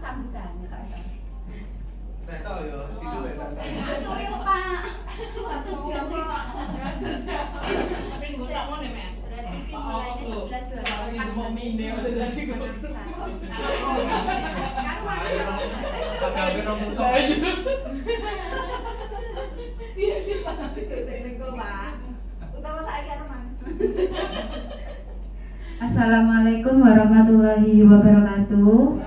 sambutan ya Kak. Beto yo, tidur ya. Sore Pak. 1 jam Pak. Tapi gue tak mau nih, Men. Berarti mulai 11.12 pas mine udah dari gue. Agak berong muto. Iya di Pak. Itu Pak. Utawa saiki Arman. Assalamualaikum warahmatullahi wabarakatuh.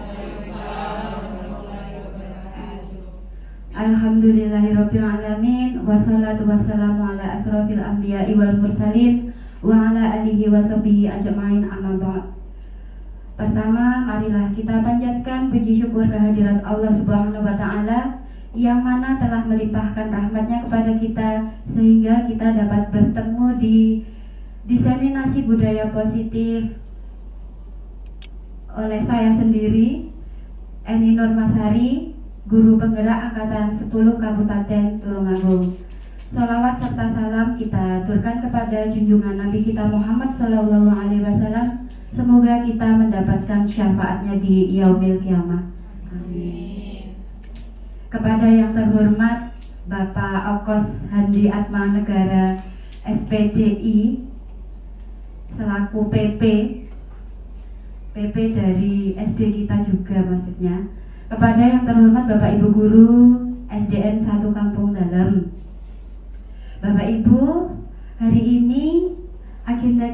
Alhamdulillahirabbil alamin wassalatu wassalamu ala asrofil anbiya'i wal mursalin wa ala alihi washabihi ajmain amma ba'd. Pertama, marilah kita panjatkan puji syukur kehadirat Allah Subhanahu wa taala yang mana telah melimpahkan rahmatnya kepada kita sehingga kita dapat bertemu di diseminasi budaya positif oleh saya sendiri, Eni Nurmasari, Guru Penggerak Angkatan 10 Kabupaten Tulungagung. Sholawat serta salam kita aturkan kepada junjungan Nabi kita Muhammad SAW. Semoga kita mendapatkan syafaatnya di yaumil kiamah. Amin. Kepada yang terhormat Bapak Okos Handi Atma Negara SPDI selaku PP dari SD kita juga maksudnya. Kepada yang terhormat Bapak Ibu Guru SDN 1 Kampung Dalam. Bapak Ibu, hari ini agenda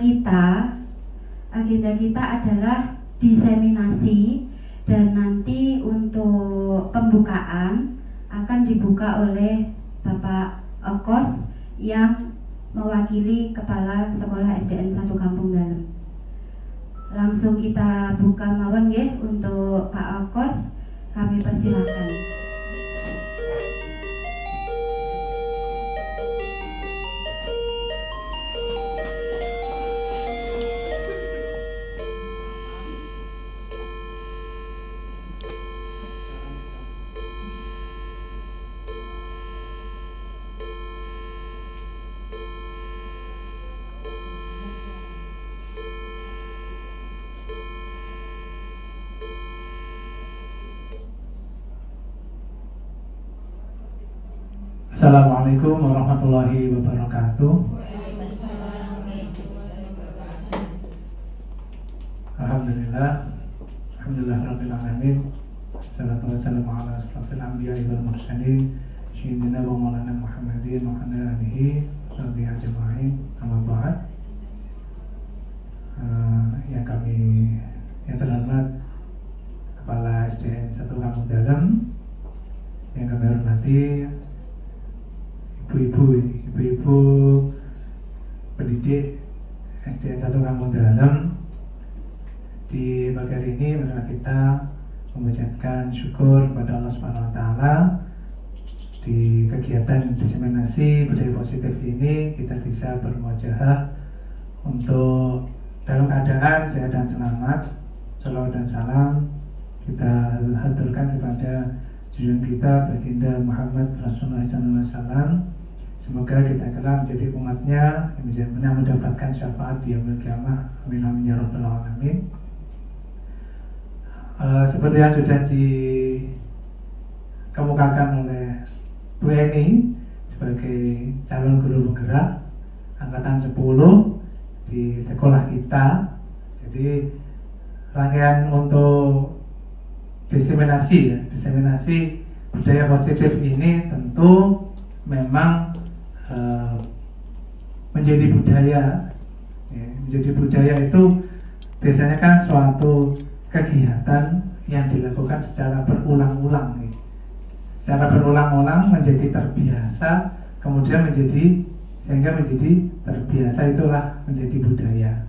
kita adalah diseminasi dan nanti untuk pembukaan akan dibuka oleh Bapak Okos yang mewakili Kepala Sekolah SDN 1 Kampung Dalam. Langsung kita buka mawon nggih untuk Pak Okos, kami persilakan. Assalamualaikum warahmatullahi wabarakatuh. Alhamdulillah rabbil alamin. Wassalatu wassalamu ala asrofil anbiya'i wal mursalin sayyidina wa maulana Muhammadin wa ala alihi washabihi ajmain. Amma ba'd. Yang terhormat Kepala SDN 1 Kampung Dalam, yang kami hormati ibu-ibu pendidik SDN 1 Kampung Dalam. Di pagi hari ini adalah kita mengucapkan syukur kepada Allah Subhanahu wa taala. Di kegiatan diseminasi budaya positif ini kita bisa bermuajahah untuk dalam keadaan sehat dan selamat. Shalawat dan salam kita haturkan kepada junjungan kita baginda Muhammad Rasulullah SAW. Semoga kita kelak menjadi umatnya yang mendapatkan syafaat di yaumil qiyamah. Amin amin ya rabbal alamin. Seperti yang sudah dikemukakan oleh Bu Eni sebagai calon guru penggerak angkatan 10 di sekolah kita. Jadi rangkaian untuk diseminasi budaya positif ini tentu memang menjadi budaya. Menjadi budaya itu biasanya kan suatu kegiatan yang dilakukan secara berulang-ulang, secara berulang-ulang menjadi terbiasa, kemudian sehingga menjadi terbiasa, itulah menjadi budaya.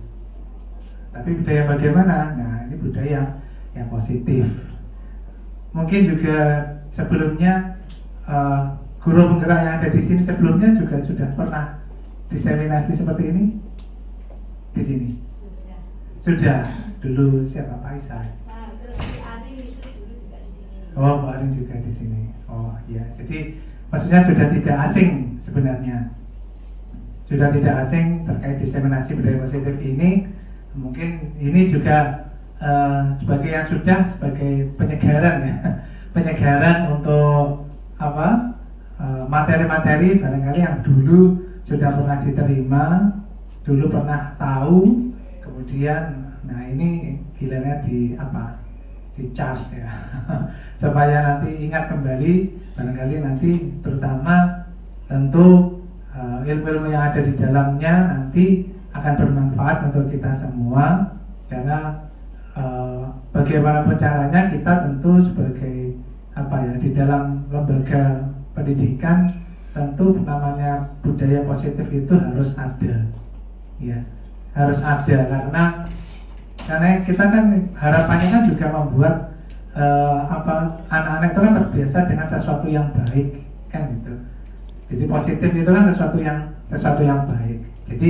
Tapi budaya bagaimana? Nah, ini budaya yang positif. Mungkin juga sebelumnya guru penggerak yang ada di sini sebelumnya juga sudah pernah diseminasi seperti ini di sini. Sudah. Dulu siapa, Pak Isa? Oh, Pak Arin juga di sini. Oh iya, jadi maksudnya sudah tidak asing sebenarnya. Sudah tidak asing terkait diseminasi budaya positif ini. Mungkin ini juga sebagai yang sudah sebagai penyegaran ya, penyegaran untuk apa materi-materi barangkali yang dulu sudah pernah diterima, dulu pernah tahu, kemudian nah ini gilirannya di charge ya supaya nanti ingat kembali, barangkali nanti terutama tentu ilmu-ilmu yang ada di dalamnya nanti akan bermanfaat untuk kita semua, karena bagaimanapun caranya kita tentu sebagai di dalam lembaga pendidikan tentu namanya budaya positif itu harus ada ya, harus ada karena kita kan harapannya kan juga membuat anak-anak itu kan terbiasa dengan sesuatu yang baik kan gitu. Jadi positif itu kan sesuatu yang baik. Jadi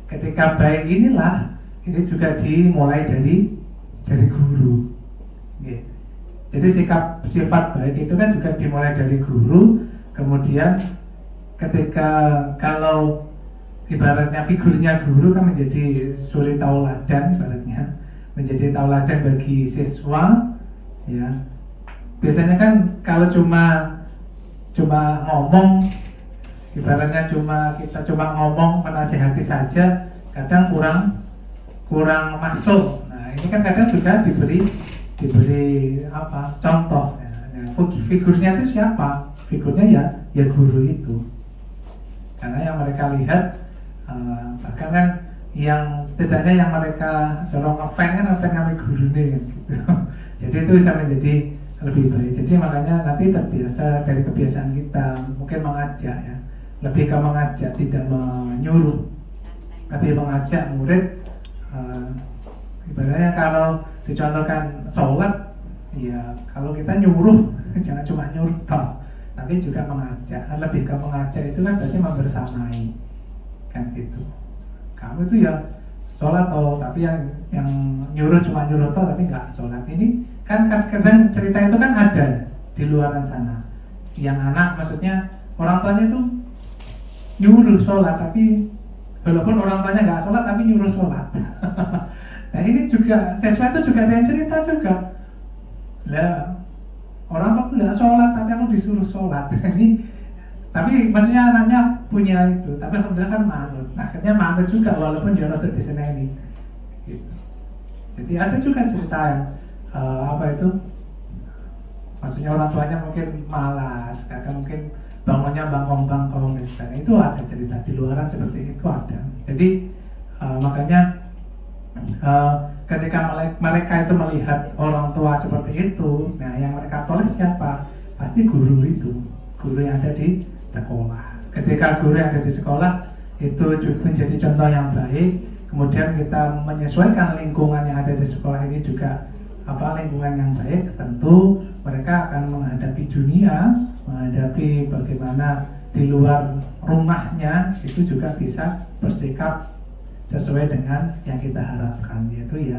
ketika baik inilah ini juga dimulai dari guru. Yeah. Jadi sifat baik itu kan juga dimulai dari guru. Kemudian ketika kalau ibaratnya figurnya guru kan menjadi suri tauladan, ibaratnya menjadi tauladan bagi siswa ya. Biasanya kan kalau cuma ngomong, ibaratnya kita cuma ngomong menasihati saja, kadang kurang masuk. Nah ini kan kadang juga diberi contoh ya. Nah, figurnya itu siapa? Figurnya ya guru itu, karena yang mereka lihat bahkan kan yang setidaknya yang mereka colong ngefan kami guru nih kan, gitu. Jadi itu bisa menjadi lebih baik. Jadi makanya nanti terbiasa dari kebiasaan kita mungkin mengajak ya, lebih ke mengajak, tidak menyuruh, tapi mengajak murid. Ibaratnya kalau dicontohkan sholat ya, kalau kita nyuruh jangan cuma nyuruh toh, tapi juga mengajak. Lebih ke mengajak itu kan berarti membersamai kan gitu. Kamu itu ya sholat toh, tapi yang nyuruh cuma nyuruh toh tapi nggak sholat. Ini kan kadang cerita itu kan ada di luaran sana, yang anak maksudnya orang tuanya itu nyuruh sholat, tapi walaupun orang tuanya nggak sholat tapi nyuruh sholat. Nah ini juga sesuatu juga ada yang cerita juga lah, orang tua nggak sholat tapi aku disuruh sholat. Ini tapi maksudnya anaknya punya itu, tapi alhamdulillah kan manut. Akhirnya manut juga walaupun dia rada diseneni gitu. Jadi ada juga cerita yang maksudnya orang tuanya mungkin malas, kadang mungkin bangunnya bangkong misalnya, itu ada cerita di luaran seperti itu ada. Jadi makanya ketika mereka itu melihat orang tua seperti itu, nah yang mereka tolak siapa? Pasti guru itu, guru yang ada di sekolah. Ketika guru yang ada di sekolah itu juga menjadi contoh yang baik, kemudian kita menyesuaikan lingkungan yang ada di sekolah ini juga lingkungan yang baik, tentu mereka akan menghadapi dunia, menghadapi bagaimana di luar rumahnya itu juga bisa bersikap sesuai dengan yang kita harapkan, yaitu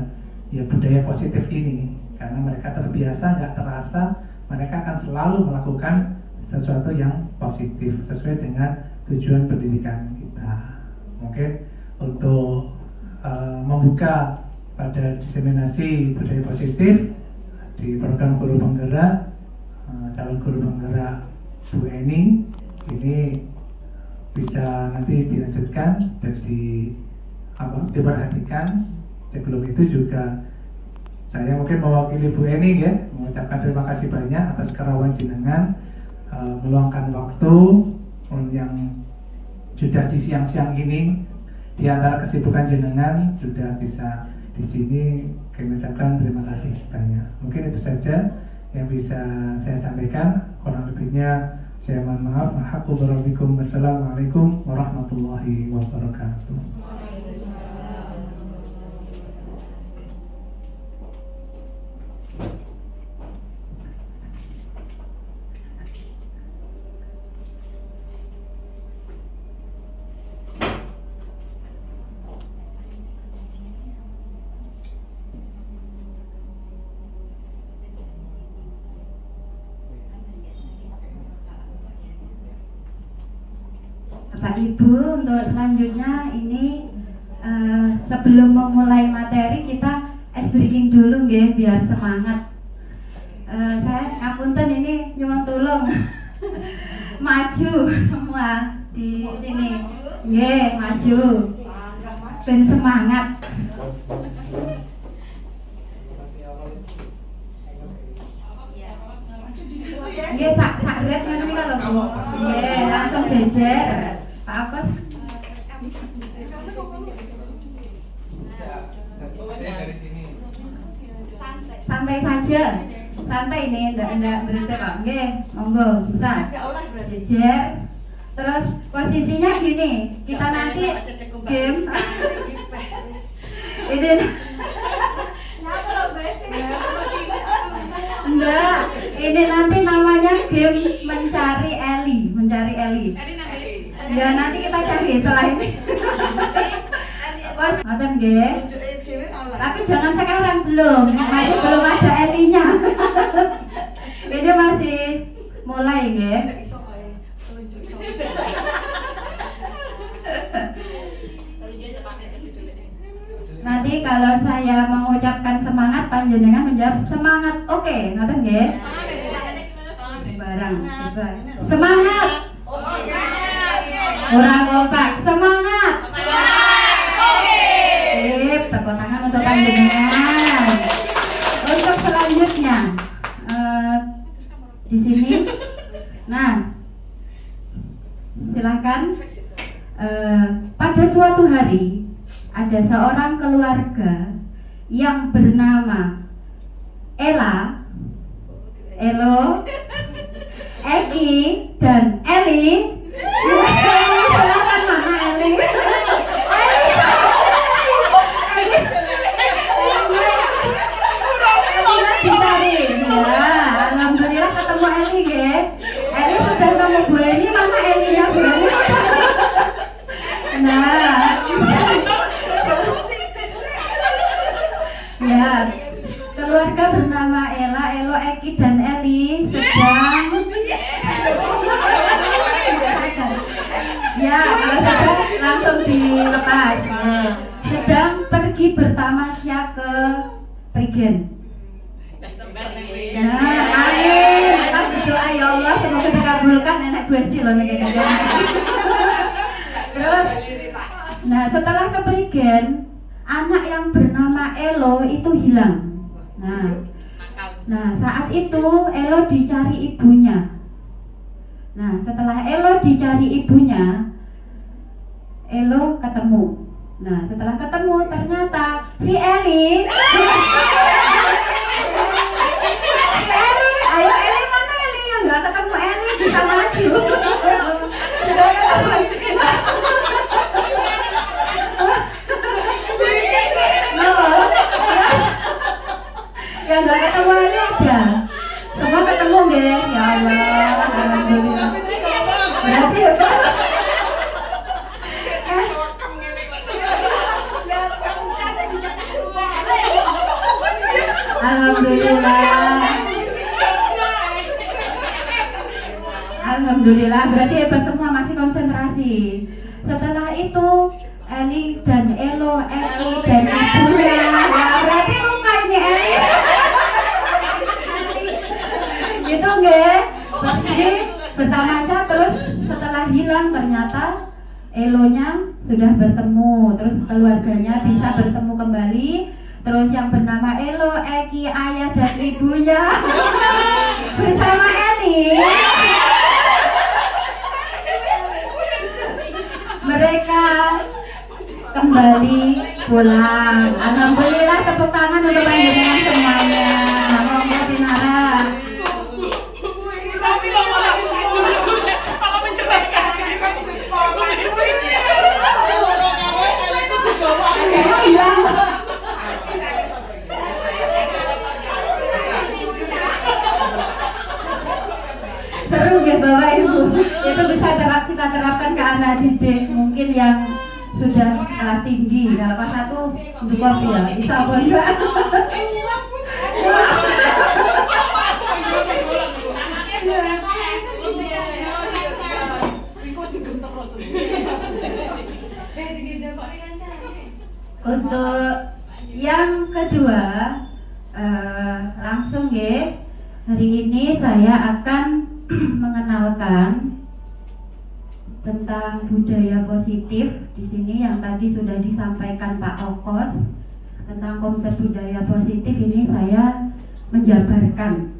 ya budaya positif ini. Karena mereka terbiasa, nggak terasa mereka akan selalu melakukan sesuatu yang positif sesuai dengan tujuan pendidikan kita. Mungkin untuk membuka pada diseminasi budaya positif di program guru penggerak, calon guru penggerak Bu Eni ini bisa nanti dilanjutkan dan diperhatikan. Sebelum itu juga saya mungkin mewakili Bu Eni ya, mengucapkan terima kasih banyak atas kerawuan jenengan meluangkan waktu yang sudah di siang-siang ini di antara kesibukan jenengan sudah bisa di sini. Kami ucapkan terima kasih banyak. Mungkin itu saja yang bisa saya sampaikan. Kurang lebihnya saya mohon maaf. Wassalamualaikum warahmatullahi wabarakatuh. Bapak Ibu, untuk selanjutnya ini sebelum memulai materi kita ice breaking dulu nggih biar semangat. Saya ngapunten ini nyuwun tulung maju semua di sini. Nggih, maju. Ben semangat. Nggih, sak red ngene kalau Bu. Nggih, langsung jejer. Pak Akos. Saya dari sini. Santai saja. Santai nih, enggak berhenti kok. Nggih, monggo bisa. Jejer. Terus posisinya gini, kita nanti game ini enggak, ini nanti namanya game mencari Eli. Ya nanti kita cari setelah ini. Bos, ngoten nggih. Tapi jangan sekarang belum, masih belum ada Elinya. Ini masih mulai nggih. Nanti kalau saya mengucapkan semangat, panjenengan menjawab semangat. Oke, ngoten nggih? Barang, semangat. Orang kompak, semangat. Sip, tepuk tangan untuk panjenengan. Untuk selanjutnya di sini. Nah, silakan. Pada suatu hari ada seorang keluarga yang bernama Elo, Eki, dan Eli. Silakan mana Eli? Dicari. Ya, alhamdulillah ketemu Eli ya. Eli sudah nemu Bu Eni, mana Elinya Bu Eni? Nah, ya, keluarga bernama Elo, Eki, dan Eli sedang ya, kalau sudah langsung dilepas. Sedang pergi bertamasya ke Prigen. Nah, amin. Kita berdoa ya Allah semoga dikabulkan nenek Gusti loh nih. Terus, nah setelah ke Prigen, anak yang bernama Elo itu hilang. Nah saat itu Elo dicari ibunya. Nah setelah Elo dicari ibunya, Elo ketemu. Nah setelah ketemu ternyata si Eli. Ayo Eli, mana Eli yang nggak ketemu Eli bisa maju. Sudah ketemu. Ya nggak ketemu Eli aja. Semua ketemu guys. Ya Allah, alhamdulillah. Berarti Alhamdulillah, berarti hebat semua, masih konsentrasi. Setelah itu Eli dan Elo, Eki dan ibunya. Ya, berarti lupa ini Eli. Gitu nggih. Jadi bertamasya, terus setelah hilang ternyata Elonya sudah bertemu, terus keluarganya bisa bertemu kembali. Terus yang bernama Elo, Eki, ayah dan ibunya bersama Eli. Mereka kembali pulang. Alhamdulillah, tepuk tangan untuk panjenengan semuanya. Monggo Pinara. Seru ya Bapak Ibu. Itu bisa kita terapkan ke anak didik mungkin yang sudah kelas tinggi. Kalau kelas 1 dukos ya, bisa apa enggak? Untuk yang kedua, langsung ya. Hari ini saya akan mengenalkan tentang budaya positif. Di sini yang tadi sudah disampaikan Pak Okos tentang konsep budaya positif, ini saya menjabarkan.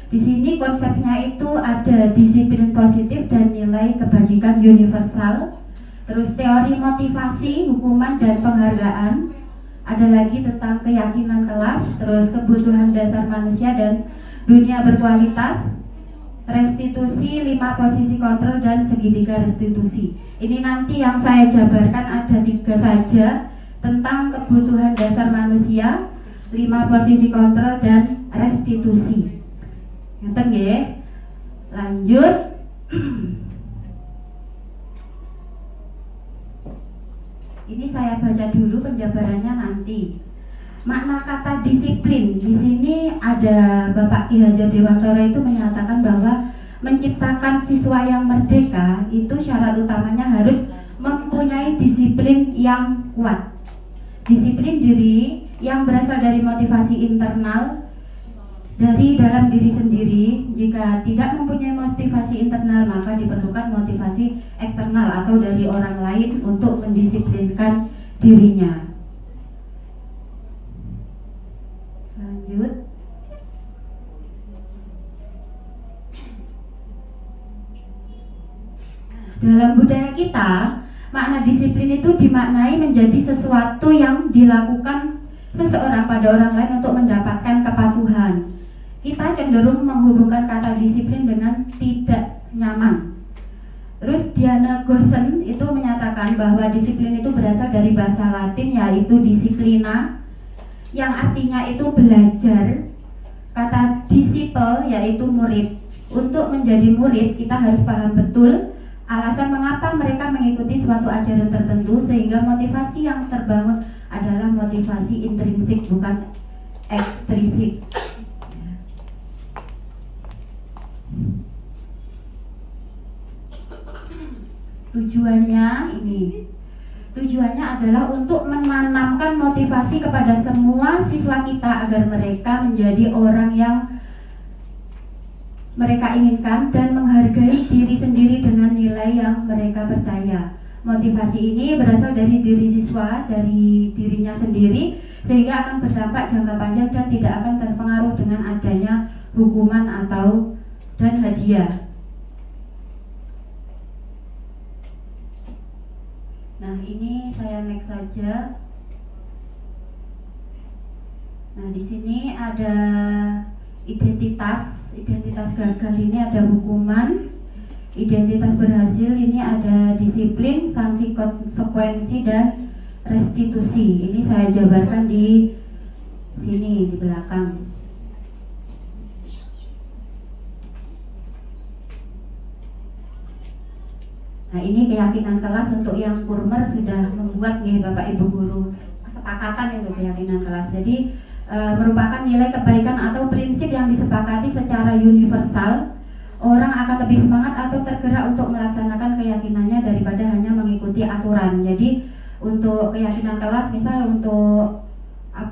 Di sini konsepnya itu ada disiplin positif dan nilai kebajikan universal, terus teori motivasi, hukuman dan penghargaan, ada lagi tentang keyakinan kelas, terus kebutuhan dasar manusia dan dunia berkualitas, restitusi, 5 posisi kontrol dan segitiga restitusi. Ini nanti yang saya jabarkan ada 3 saja, tentang kebutuhan dasar manusia, 5 posisi kontrol dan restitusi. Ngeten nggih. Lanjut. Ini saya baca dulu penjabarannya nanti. Makna kata disiplin di sini ada Bapak Ki Hajar Dewantara itu menyatakan bahwa menciptakan siswa yang merdeka itu syarat utamanya harus mempunyai disiplin yang kuat. Disiplin diri yang berasal dari motivasi internal dari dalam diri sendiri. Jika tidak mempunyai motivasi internal, maka diperlukan motivasi eksternal atau dari orang lain untuk mendisiplinkan dirinya. Lanjut. Dalam budaya kita, makna disiplin itu dimaknai menjadi sesuatu yang dilakukan seseorang pada orang lain untuk mendapatkan kepatuhan. Kita cenderung menghubungkan kata disiplin dengan tidak nyaman. Terus Diana Gosen itu menyatakan bahwa disiplin itu berasal dari bahasa Latin yaitu disiplina, yang artinya itu belajar. Kata disciple yaitu murid. Untuk menjadi murid kita harus paham betul alasan mengapa mereka mengikuti suatu ajaran tertentu, sehingga motivasi yang terbangun adalah motivasi intrinsik bukan ekstrinsik. Tujuannya adalah untuk menanamkan motivasi kepada semua siswa kita agar mereka menjadi orang yang mereka inginkan dan menghargai diri sendiri dengan nilai yang mereka percaya. Motivasi ini berasal dari diri siswa, dari dirinya sendiri, sehingga akan berdampak jangka panjang dan tidak akan terpengaruh dengan adanya hukuman dan hadiah. Nah, ini saya next saja. Nah, di sini ada identitas gagal, ini ada hukuman. Identitas berhasil, ini ada disiplin, sanksi, konsekuensi dan restitusi. Ini saya jabarkan di sini di belakang. Nah, ini keyakinan kelas untuk yang kurmer sudah membuat nih Bapak Ibu guru kesepakatan itu keyakinan kelas. Jadi merupakan nilai kebaikan atau prinsip yang disepakati secara universal. Orang akan lebih semangat atau tergerak untuk melaksanakan keyakinannya daripada hanya mengikuti aturan. Jadi untuk keyakinan kelas, misal untuk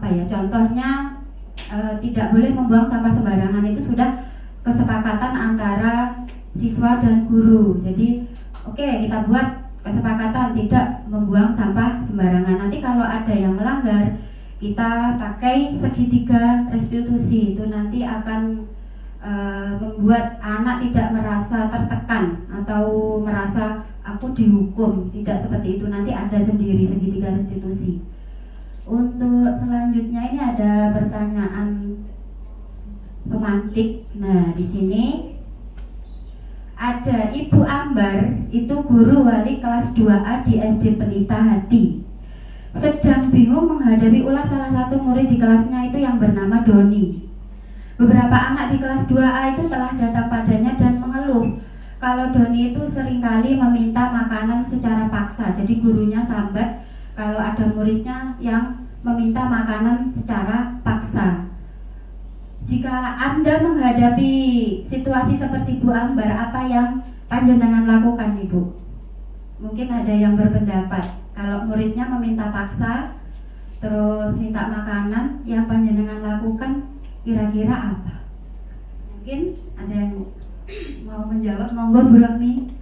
contohnya tidak boleh membuang sampah sembarangan, itu sudah kesepakatan antara siswa dan guru. Jadi kita buat kesepakatan tidak membuang sampah sembarangan. Nanti kalau ada yang melanggar, kita pakai segitiga restitusi. Itu nanti akan membuat anak tidak merasa tertekan atau merasa aku dihukum. Tidak seperti itu, nanti ada sendiri segitiga restitusi. Untuk selanjutnya ini ada pertanyaan pemantik. Nah, di sini ada Ibu Ambar, itu guru wali kelas 2A di SD Pelita Hati. Sedang bingung menghadapi ulas salah satu murid di kelasnya itu yang bernama Doni. Beberapa anak di kelas 2A itu telah datang padanya dan mengeluh kalau Doni itu seringkali meminta makanan secara paksa. Jadi gurunya sambat kalau ada muridnya yang meminta makanan secara paksa. Jika Anda menghadapi situasi seperti Bu Ambar, apa yang panjenengan lakukan, Ibu? Mungkin ada yang berpendapat kalau muridnya meminta paksa, terus minta makanan, yang panjenengan lakukan kira-kira apa? Mungkin ada yang mau menjawab, monggo Bu Rohmi.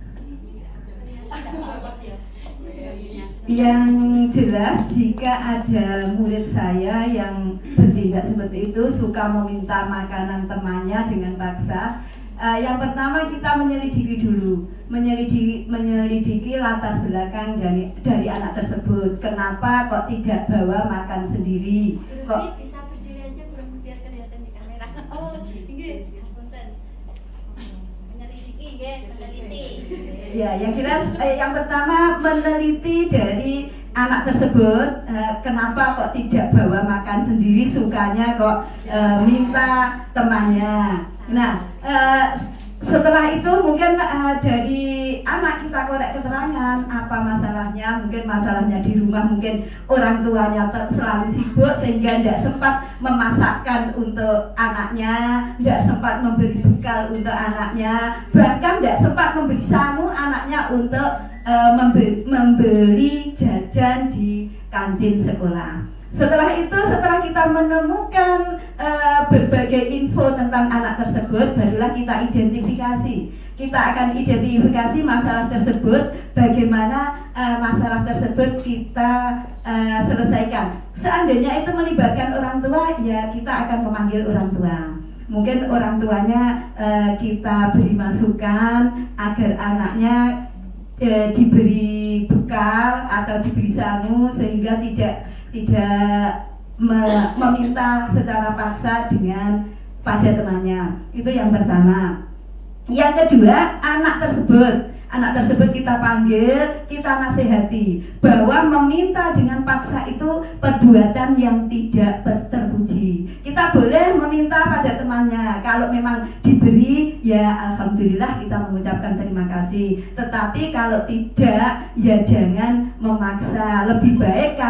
Yang jelas jika ada murid saya yang bertindak seperti itu, suka meminta makanan temannya dengan paksa, yang pertama kita menyelidiki dulu, menyelidiki latar belakang dari anak tersebut. Kenapa kok tidak bawa makan sendiri? Kok bisa berdiri aja kurang biar kelihatan di kamera. Oh, nggih, bosan. Menyelidiki nggih, meneliti. Ya, yang jelas yang pertama meneliti dari anak tersebut, kenapa kok tidak bawa makan sendiri, sukanya kok minta temannya. Nah, setelah itu mungkin dari anak kita korek keterangan apa masalahnya. Mungkin masalahnya di rumah, mungkin orang tuanya selalu sibuk sehingga tidak sempat memasakkan untuk anaknya, tidak sempat memberi bekal untuk anaknya, bahkan tidak sempat memberi sangu anaknya untuk membeli jajan di kantin sekolah. Setelah itu, setelah kita menemukan berbagai info tentang anak tersebut, barulah kita identifikasi. Kita akan identifikasi masalah tersebut, bagaimana masalah tersebut kita selesaikan. Seandainya itu melibatkan orang tua, ya kita akan memanggil orang tua. Mungkin orang tuanya kita beri masukan agar anaknya diberi bekal atau diberi sangu sehingga tidak meminta secara paksa pada temannya. Itu yang pertama. Yang kedua, anak tersebut kita panggil, kita nasihati bahwa meminta dengan paksa itu perbuatan yang tidak terpuji. Kita boleh meminta pada temannya, kalau memang diberi ya alhamdulillah kita mengucapkan terima kasih. Tetapi kalau tidak ya jangan memaksa. Lebih baik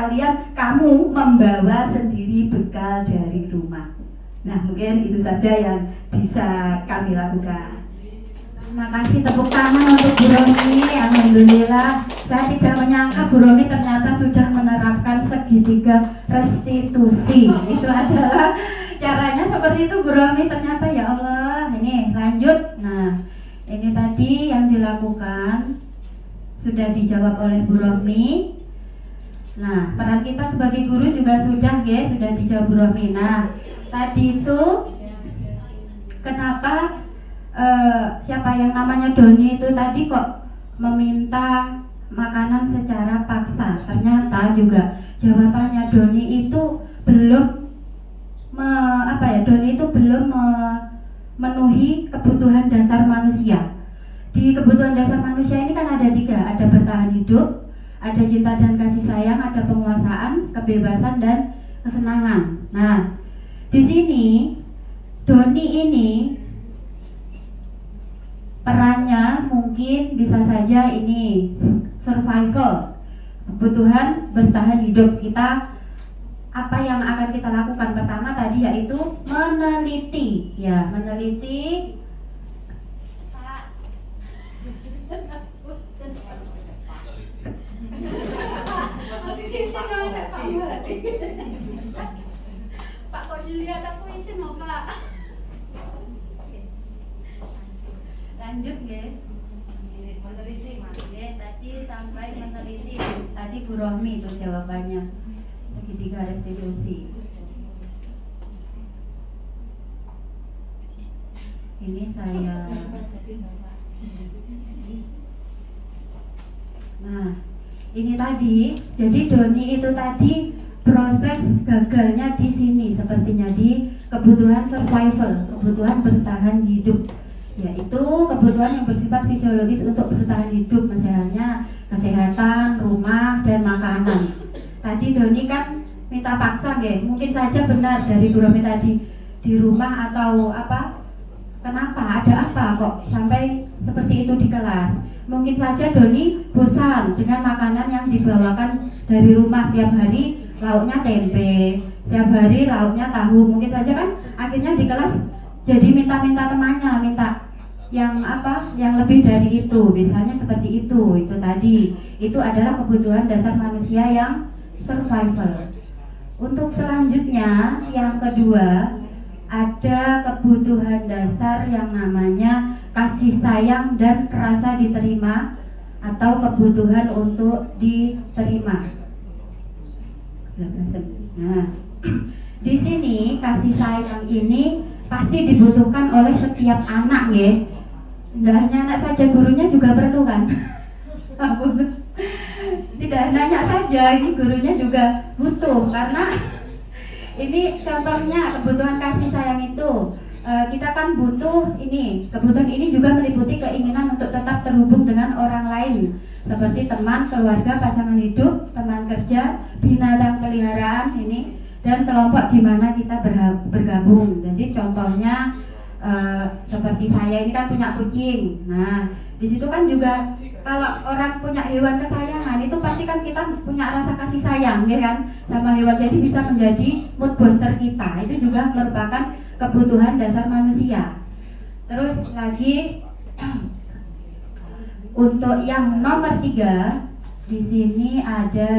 kamu membawa sendiri bekal dari rumah. Nah, mungkin itu saja yang bisa kami lakukan. Terima kasih, tepuk tangan untuk Bu Rohmi. Alhamdulillah, saya tidak menyangka Bu Rohmi ternyata sudah menerapkan segitiga restitusi. Itu adalah caranya seperti itu Bu Rohmi, ternyata ya Allah. Ini lanjut. Nah, ini tadi yang dilakukan sudah dijawab oleh Bu Rohmi. Nah, peran kita sebagai guru juga sudah dijawab Bu Rohmi. Nah, tadi itu kenapa siapa yang namanya Doni itu tadi kok meminta makanan secara paksa? Ternyata juga jawabannya Doni itu belum memenuhi kebutuhan dasar manusia. Di kebutuhan dasar manusia ini kan ada 3, ada bertahan hidup, ada cinta dan kasih sayang, ada penguasaan, kebebasan dan kesenangan. Nah, di sini Doni ini perannya mungkin bisa saja ini survival, kebutuhan bertahan hidup kita. Apa yang akan kita lakukan pertama tadi yaitu meneliti, ya meneliti. Pak kok dilihat aku izin loh Pak. Lanjut nggih. Meneliti Mas. Tadi sampai meneliti. Tadi Bu Rohmi itu jawabannya segitiga restitusi. Ini saya. Nah, ini tadi. Jadi Doni itu tadi proses gagalnya di sini sepertinya di kebutuhan survival, kebutuhan bertahan hidup. Yaitu kebutuhan yang bersifat fisiologis untuk bertahan hidup, misalnya kesehatan, rumah, dan makanan. Tadi Doni kan minta paksa, mungkin saja benar dari Bu Rohmi tadi di rumah atau apa? Kenapa? Ada apa kok sampai seperti itu di kelas? Mungkin saja Doni bosan dengan makanan yang dibawakan dari rumah setiap hari, lauknya tempe, setiap hari lauknya tahu. Mungkin saja kan akhirnya di kelas jadi minta-minta temannya, minta yang apa, yang lebih dari itu, misalnya seperti itu tadi. Itu adalah kebutuhan dasar manusia yang survival. Untuk selanjutnya yang kedua, ada kebutuhan dasar yang namanya kasih sayang dan rasa diterima atau kebutuhan untuk diterima. Nah, di sini kasih sayang ini pasti dibutuhkan oleh setiap anak ya. Tidak hanya anak saja, gurunya juga perlu kan? Tidak hanya saja, ini gurunya juga butuh karena ini contohnya kebutuhan kasih sayang itu. Kita kan butuh ini, kebutuhan ini juga meliputi keinginan untuk tetap terhubung dengan orang lain seperti teman, keluarga, pasangan hidup, teman kerja, binatang peliharaan ini, dan kelompok di mana kita bergabung. Jadi contohnya seperti saya ini kan punya kucing. Nah, di situ kan juga kalau orang punya hewan kesayangan itu pasti kan kita punya rasa kasih sayang, ya kan, sama hewan. Jadi bisa menjadi mood booster kita. Itu juga merupakan kebutuhan dasar manusia. Terus lagi untuk yang nomor 3 di sini ada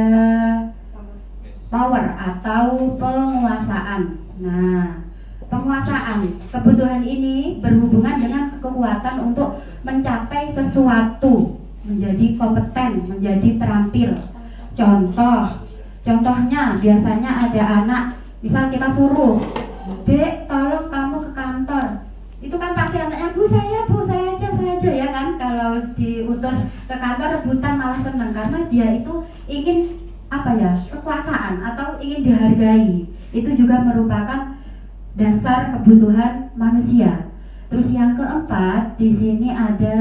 power atau penguasaan. Nah, penguasaan, kebutuhan ini berhubungan dengan kekuatan untuk mencapai sesuatu, menjadi kompeten, menjadi terampil. Contohnya biasanya ada anak, misal kita suruh, "Dek, tolong kamu ke kantor." Itu kan pasti anaknya, Bu saya aja ya kan. Kalau diutus ke kantor rebutan malah senang karena dia itu ingin kekuasaan atau ingin dihargai. Itu juga merupakan dasar kebutuhan manusia. Terus yang keempat di sini ada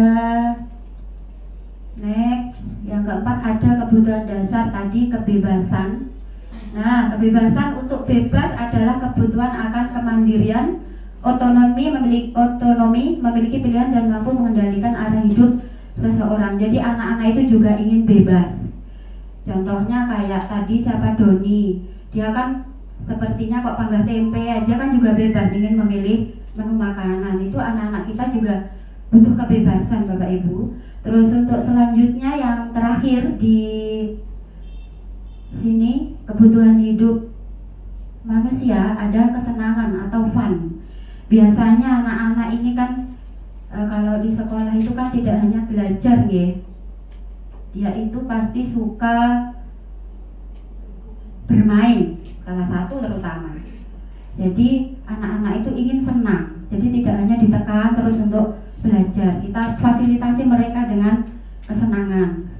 yang keempat ada kebutuhan dasar tadi, kebebasan. Nah, kebebasan untuk bebas adalah kebutuhan akan kemandirian, otonomi, memiliki pilihan dan mampu mengendalikan arah hidup seseorang. Jadi anak-anak itu juga ingin bebas. Contohnya kayak tadi siapa, Doni, dia kan sepertinya kok panggah tempe aja kan juga bebas, ingin memilih menu makanan. Itu anak-anak kita juga butuh kebebasan, Bapak Ibu. Terus untuk selanjutnya yang terakhir di sini, kebutuhan hidup manusia ada kesenangan atau fun. Biasanya anak-anak ini kan kalau di sekolah itu kan tidak hanya belajar ya, dia itu pasti suka bermain, salah satu terutama. Jadi anak-anak itu ingin senang, jadi tidak hanya ditekan terus untuk belajar, kita fasilitasi mereka dengan kesenangan,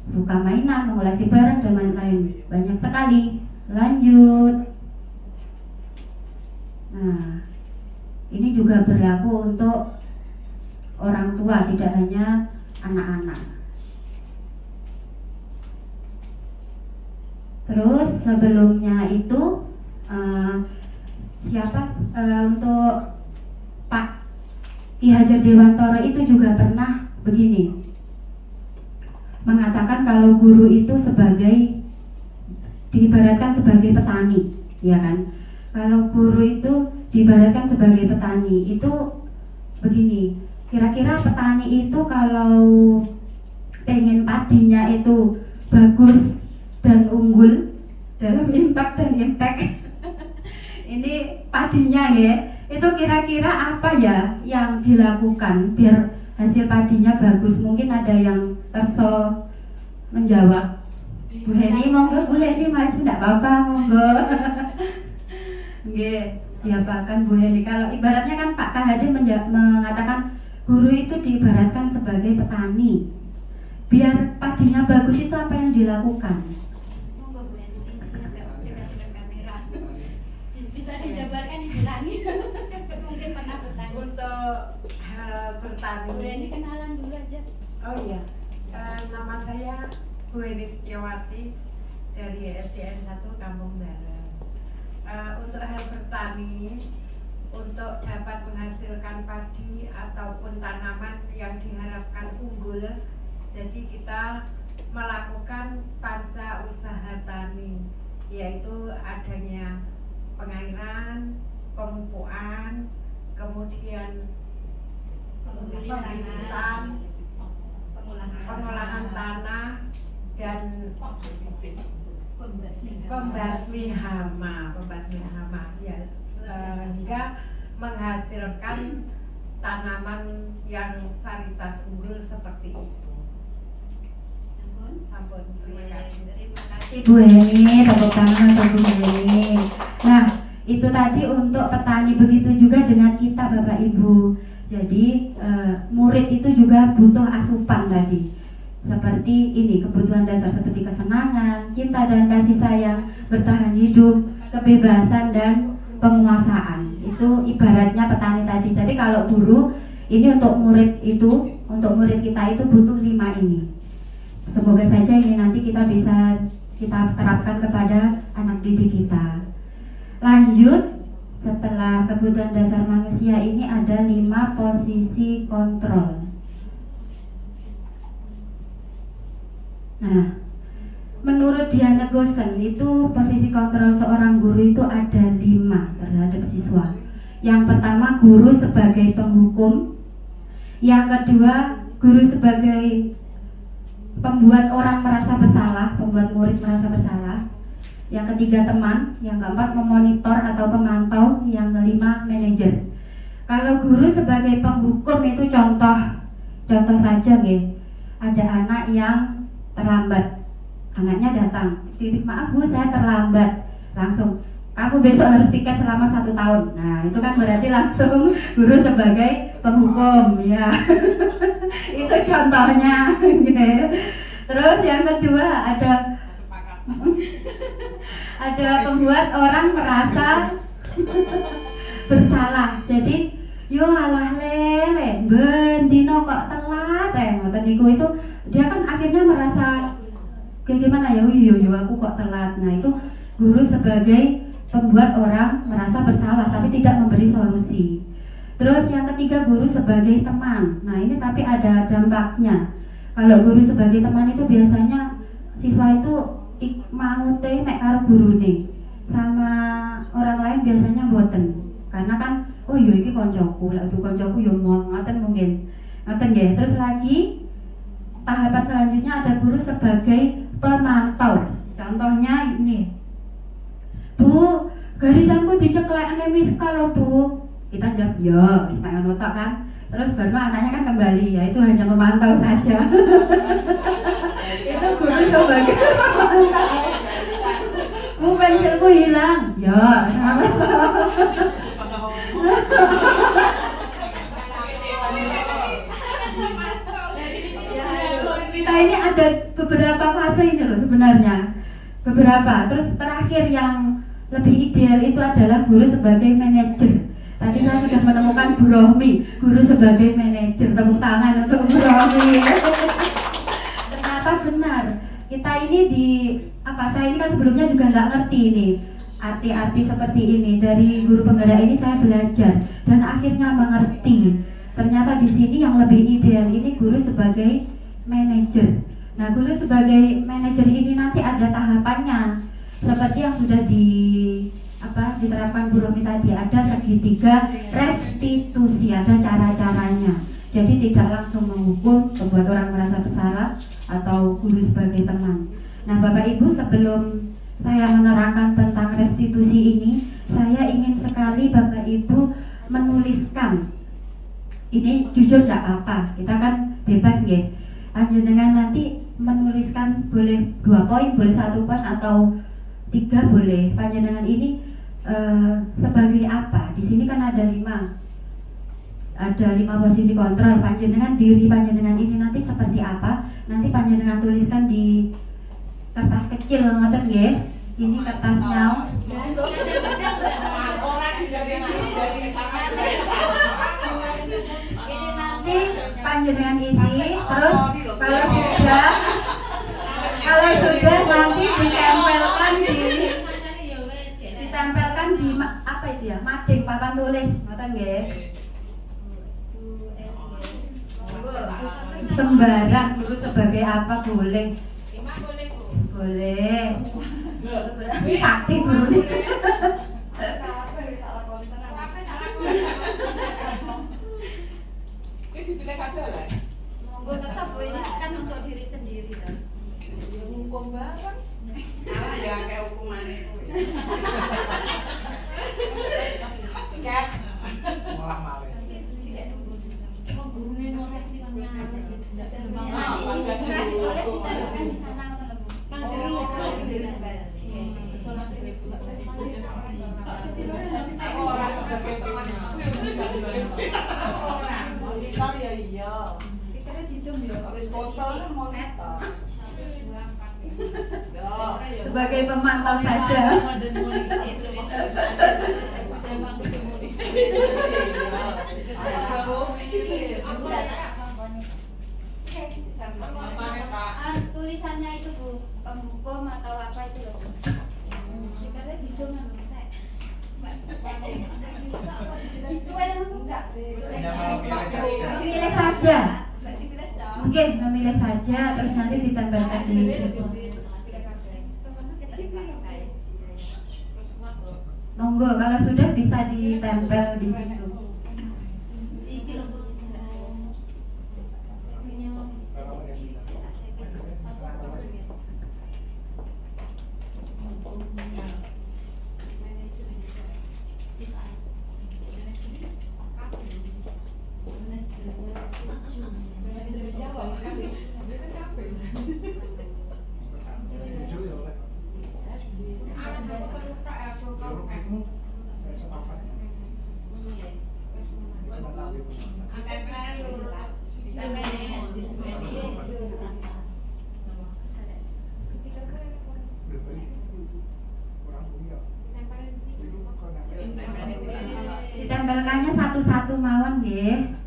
suka mainan, mengoleksi barang dan lain-lain, banyak sekali. Lanjut. Nah, ini juga berlaku untuk orang tua, tidak hanya anak-anak. Terus sebelumnya itu untuk Pak Ki Hajar Dewantoro itu juga pernah begini, mengatakan kalau guru itu diibaratkan sebagai petani, ya kan? Kalau guru itu diibaratkan sebagai petani, itu begini, kira-kira petani itu kalau pengen padinya itu bagus dan unggul dalam impact dan impact ini padinya ya, itu kira-kira apa ya yang dilakukan biar hasil padinya bagus? Mungkin ada yang terso menjawab. Bu Heni, monggo Bu Heni maju, tidak apa-apa, monggo. Nggih, diapakan Bu Heni. Kalau ibaratnya kan Pak Kahadi mengatakan guru itu diibaratkan sebagai petani. Biar padinya bagus itu apa yang dilakukan? Monggo Bu Heni di sini dengan kamera. Bisa dijabarkan dibilangi. Mungkin pernah bertani. Untuk hal bertani. Bu Heni kenalan dulu aja. Oh iya, nama saya Bu Heni Setiawati dari SDN 1 Kampung Barat. Untuk hal bertani, untuk dapat menghasilkan padi ataupun tanaman yang diharapkan unggul, jadi kita melakukan panca usaha tani, yaitu adanya pengairan, pemupukan, kemudian pembibitan, pengolahan tanah, dan pembasmihan menghasilkan tanaman yang varietas unggul seperti itu. Sampun, terima kasih. Terima kasih. Ibu Heni, tepuk tangan untuk Bu Heni. Nah, itu tadi untuk petani, begitu juga dengan kita Bapak Ibu. Jadi murid itu juga butuh asupan tadi. Seperti ini, kebutuhan dasar seperti kesenangan, cinta dan kasih sayang, bertahan hidup, kebebasan dan penguasaan. Itu ibaratnya petani tadi. Jadi kalau guru ini untuk murid kita itu butuh 5 ini. Semoga saja ini nanti kita bisa kita terapkan kepada anak didik kita. Lanjut, setelah kebutuhan dasar manusia ini ada 5 posisi kontrol. Nah, menurut Diana Gosen itu posisi kontrol seorang guru itu ada 5 terhadap siswa. Yang pertama, guru sebagai penghukum. Yang kedua, guru sebagai pembuat orang merasa bersalah, pembuat murid merasa bersalah. Yang ketiga, teman. Yang keempat, memonitor atau pemantau. Yang kelima, manajer. Kalau guru sebagai penghukum itu contoh saja nggih. Ada anak yang terlambat. Anaknya datang, "Titik, maaf Bu, saya terlambat." Langsung, "Kamu besok harus piket selama 1 tahun." Nah, itu kan berarti langsung guru sebagai penghukum, ya. Itu contohnya. Terus yang kedua ada pembuat orang merasa bersalah. Jadi, yo alah lele, bendino kok telat ngoten niku itu dia kan akhirnya merasa kayak gimana ya, yo aku kok telat. Nah, itu guru sebagai pembuat orang merasa bersalah tapi tidak memberi solusi. Terus yang ketiga, guru sebagai teman. Nah, ini tapi ada dampaknya. Kalau guru sebagai teman itu biasanya siswa itu manute nek karo gurune. Sama orang lain biasanya mboten. Karena kan oh iya iki koncoku, lek koncoku yo ngoten mungkin. Ngoten nggih. Terus lagi tahapan selanjutnya ada guru sebagai pemantau. Contohnya ini. "Bu, garisanku diceklekne wis kalau Bu." Kita jawab, "Ya, wis mek ngono tok kan." Terus baru anaknya kan kembali, ya itu hanya memantau saja. Itu guru sebagai pemantau. "Bu, pensilku hilang." "Ya, sama." Kita ini ada beberapa fase ini loh sebenarnya. Beberapa. Terus terakhir yang lebih ideal itu adalah guru sebagai manajer. Tadi saya sudah menemukan Bu Rohmi, guru sebagai manajer. Tepuk tangan untuk Bu Rohmi. Ternyata benar. Kita ini saya ini kan sebelumnya juga nggak ngerti ini arti-arti seperti ini. Dari guru penggerak ini saya belajar dan akhirnya mengerti. Ternyata di sini yang lebih ideal ini guru sebagai manajer. Nah, guru sebagai manajer ini nanti ada tahapannya. Seperti yang sudah diterapkan Bu Romi tadi, ada segitiga restitusi, ada cara-caranya. Jadi tidak langsung menghukum, membuat orang merasa bersalah, atau guru sebagai teman. Nah, Bapak Ibu, sebelum saya menerangkan tentang restitusi ini, saya ingin sekali Bapak Ibu menuliskan. Ini jujur tidak apa-apa, kita kan bebas nggih. Panjenengan nanti menuliskan boleh 2 poin, boleh 1 poin atau 3 boleh. Panjenengan ini sebagai apa? Di sini kan ada 5 posisi kontrol. Panjenengan diri panjenengan ini nanti seperti apa? Nanti panjenengan tuliskan di kertas kecil ngoten nggih. Ini kertasnya. Ini nanti panjenengan isi, terus kalau sudah nanti ditempelkan di apa itu ya, mading papan tulis, ngoten nggih. Sembarang dulu sebagai apa boleh. Boleh. Ini sakti guru nih. Monggo tetap ini kan untuk diri sendiri kan. Hukum banget. Ya kayak hukuman itu. Monitor ya iya. Stikernya hitung ya. Habis kosong kan monitor. Ya. Sebagai pemantau saja. Tulisannya itu Bu, penghukum atau apa itu loh. Stikernya hitung kan. Memilih saja. Mungkin memilih saja terus nanti ditempelkan di monggo kalau sudah bisa ditempel di situ. Ditempelkannya satu-satu mawon nggih.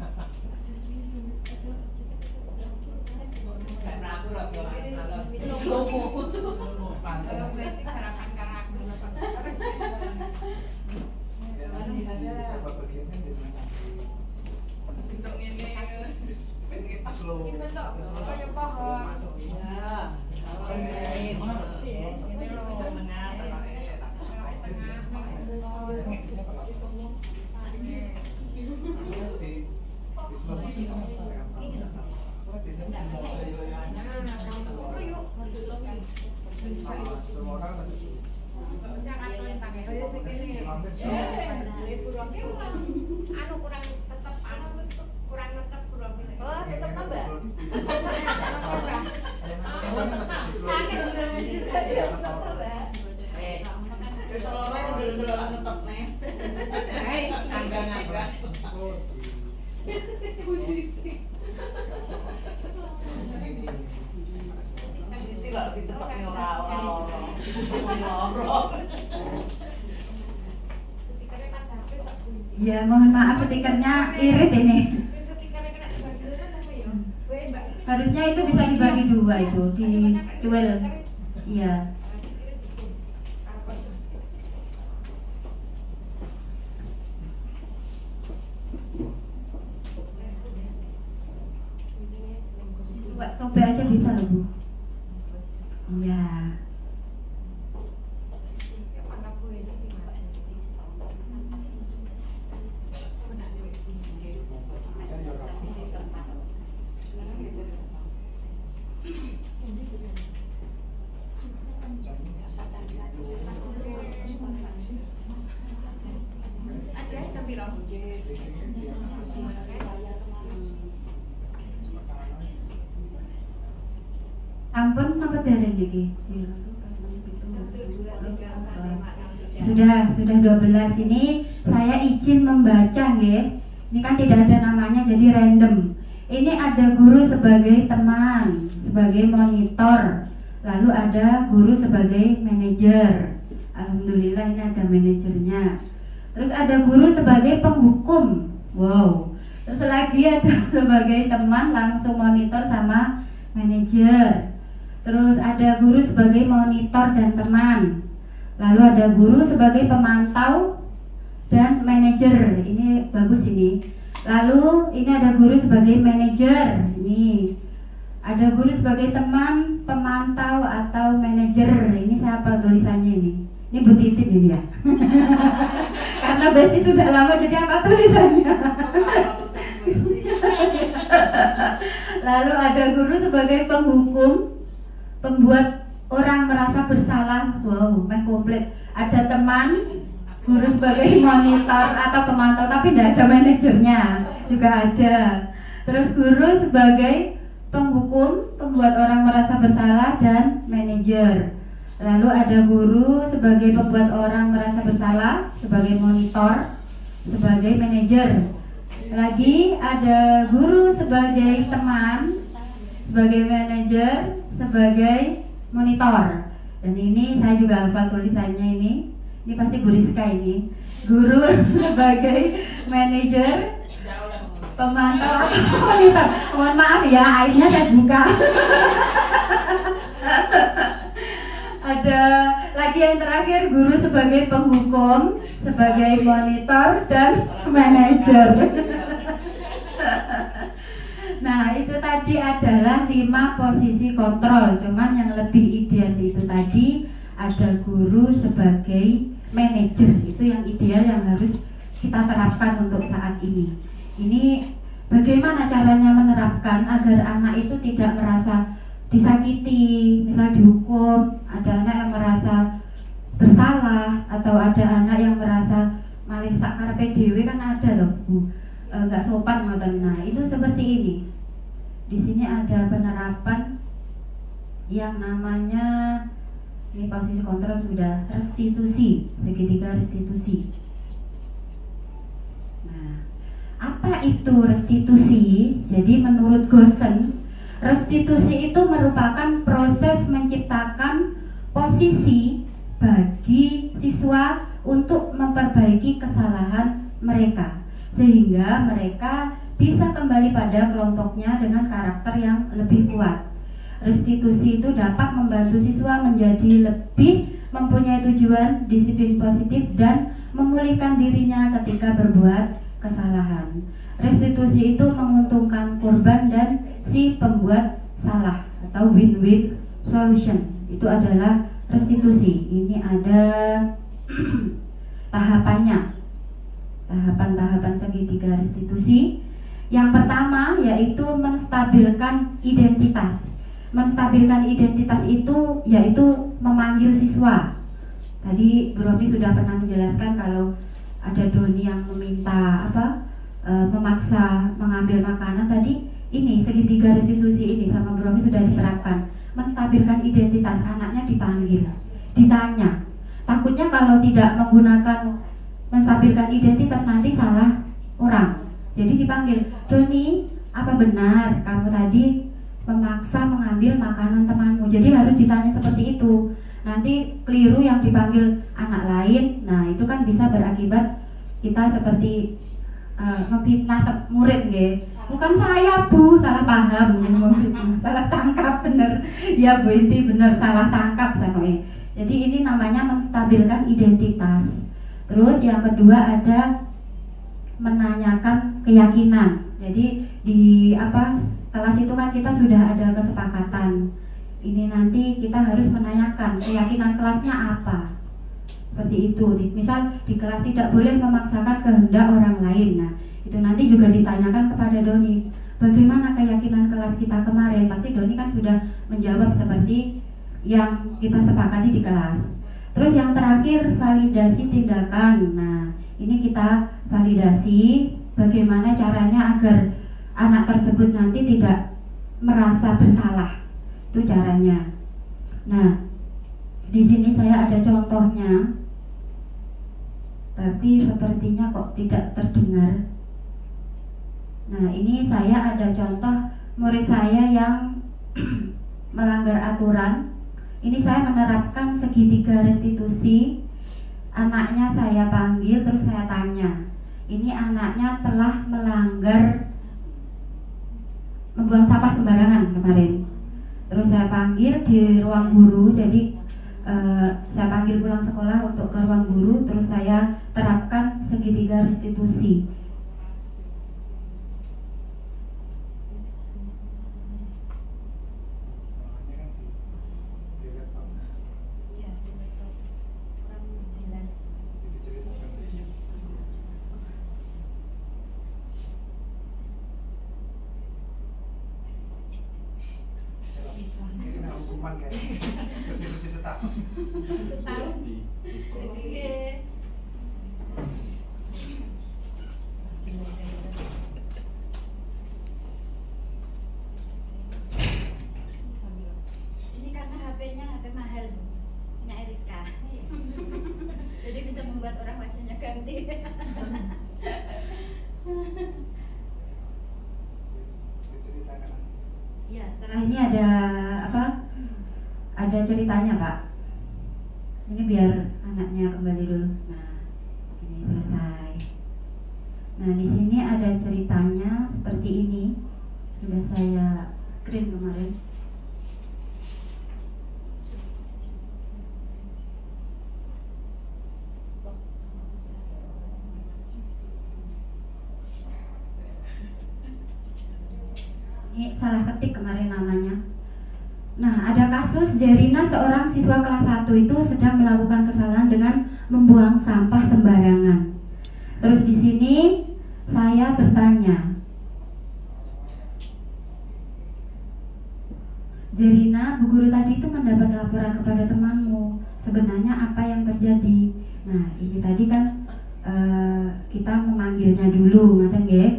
Ya mohon maaf stikernya irit ini. Harusnya itu bisa dibagi dua itu di duel. Iya. Coba aja bisa loh Bu. Iya. Sampun apa dereng iki? Sudah 12 ini saya izin membaca nggih. Ini kan tidak ada namanya jadi random. Ini ada guru sebagai teman, sebagai monitor. Lalu ada guru sebagai manajer. Alhamdulillah ini ada manajernya. Terus ada guru sebagai penghukum. Wow. Terus lagi ada sebagai teman langsung monitor sama manajer. Terus ada guru sebagai monitor dan teman. Lalu ada guru sebagai pemantau dan manajer. Ini bagus ini. Lalu ini ada guru sebagai manajer. Ini ada guru sebagai teman, pemantau atau manajer. Ini siapa tulisannya ini? Ini Bu Titin ini ya. Karena Besti sudah lama jadi apa tulisannya? Lalu ada guru sebagai penghukum, pembuat orang merasa bersalah. Wow, komplit. Ada teman, guru sebagai monitor atau pemantau, tapi tidak ada manajernya, juga ada. Terus guru sebagai penghukum, pembuat orang merasa bersalah, dan manajer. Lalu ada guru sebagai pembuat orang merasa bersalah, sebagai monitor. sebagai manajer. Lagi ada guru sebagai teman, sebagai manajer, sebagai monitor. Dan ini saya juga hafal tulisannya ini. Ini pasti Bu Rizka ini. Guru sebagai manajer, pemantau, monitor. Mohon maaf ya, akhirnya saya buka. Ada lagi yang terakhir, guru sebagai penghukum, sebagai monitor dan manajer. Nah, itu tadi adalah 5 posisi kontrol. Cuman yang lebih ideal itu tadi ada guru sebagai manajer. Itu yang ideal yang harus kita terapkan untuk saat ini. Ini bagaimana caranya menerapkan agar anak itu tidak merasa disakiti, misal dihukum, ada anak yang merasa bersalah, atau ada anak yang merasa malih sakar PDW kan ada loh Bu, nggak sopan ngoten. Nah itu seperti ini. Di sini ada penerapan yang namanya, ini posisi kontrol sudah, restitusi, segitiga restitusi. Nah, apa itu restitusi? Jadi menurut Goosen, restitusi itu merupakan proses menciptakan posisi bagi siswa untuk memperbaiki kesalahan mereka, sehingga mereka bisa kembali pada kelompoknya dengan karakter yang lebih kuat. Restitusi itu dapat membantu siswa menjadi lebih mempunyai tujuan, disiplin positif, dan memulihkan dirinya ketika berbuat kesalahan. Restitusi itu menguntungkan korban dan si pembuat salah, atau win-win solution. Itu adalah restitusi. Ini ada tahapannya, tahapan-tahapan segitiga restitusi. Yang pertama yaitu menstabilkan identitas. Menstabilkan identitas itu yaitu memanggil siswa. Tadi Bu Romi sudah pernah menjelaskan kalau ada Doni yang meminta memaksa mengambil makanan tadi. Ini segitiga restitusi ini sama Bu Romi sudah diterapkan. Menstabilkan identitas, anaknya dipanggil, ditanya. Takutnya kalau tidak menggunakan menstabilkan identitas nanti salah orang. Jadi dipanggil, Doni, apa benar kamu tadi memaksa mengambil makanan temanmu? Jadi harus ditanya seperti itu. Nanti keliru yang dipanggil anak lain, nah itu kan bisa berakibat kita seperti memfitnah murid, nggih. Bukan saya Bu, salah paham, salah tangkap, bener. Ya Bu Inti bener, salah tangkap sampai. Jadi ini namanya menstabilkan identitas. Terus yang kedua ada menanyakan keyakinan. Jadi di kelas itu kan kita sudah ada kesepakatan. Ini nanti kita harus menanyakan keyakinan kelasnya apa. Seperti itu. Misal di kelas tidak boleh memaksakan kehendak orang lain. Nah, itu nanti juga ditanyakan kepada Doni. Bagaimana keyakinan kelas kita kemarin? Pasti Doni kan sudah menjawab seperti yang kita sepakati di kelas. Terus yang terakhir validasi tindakan. Nah, ini kita validasi bagaimana caranya agar anak tersebut nanti tidak merasa bersalah. Itu caranya. Nah, di sini saya ada contohnya, tapi sepertinya kok tidak terdengar. Nah, ini saya ada contoh murid saya yang melanggar aturan. Ini saya menerapkan segitiga restitusi. Anaknya saya panggil, terus saya tanya, ini anaknya telah melanggar membuang sampah sembarangan kemarin. Terus saya panggil di ruang guru. Jadi saya panggil pulang sekolah untuk ke ruang guru. Terus saya terapkan segitiga restitusi. Bersih-bersih setahun. Setahun. Oke. ceritanya Pak. Ini biar anaknya kembali dulu. Nah, ini selesai. Nah, di sini ada ceritanya seperti ini. Sudah saya screen kemarin. Ini salah ketik kemarin namanya. Nah, ada kasus Jerina, seorang siswa kelas 1 itu sedang melakukan kesalahan dengan membuang sampah sembarangan. Terus di sini saya bertanya, Jerina, Bu Guru tadi itu mendapat laporan kepada temanmu. Sebenarnya apa yang terjadi? Nah, ini tadi kan kita memanggilnya dulu, ngaten nggih.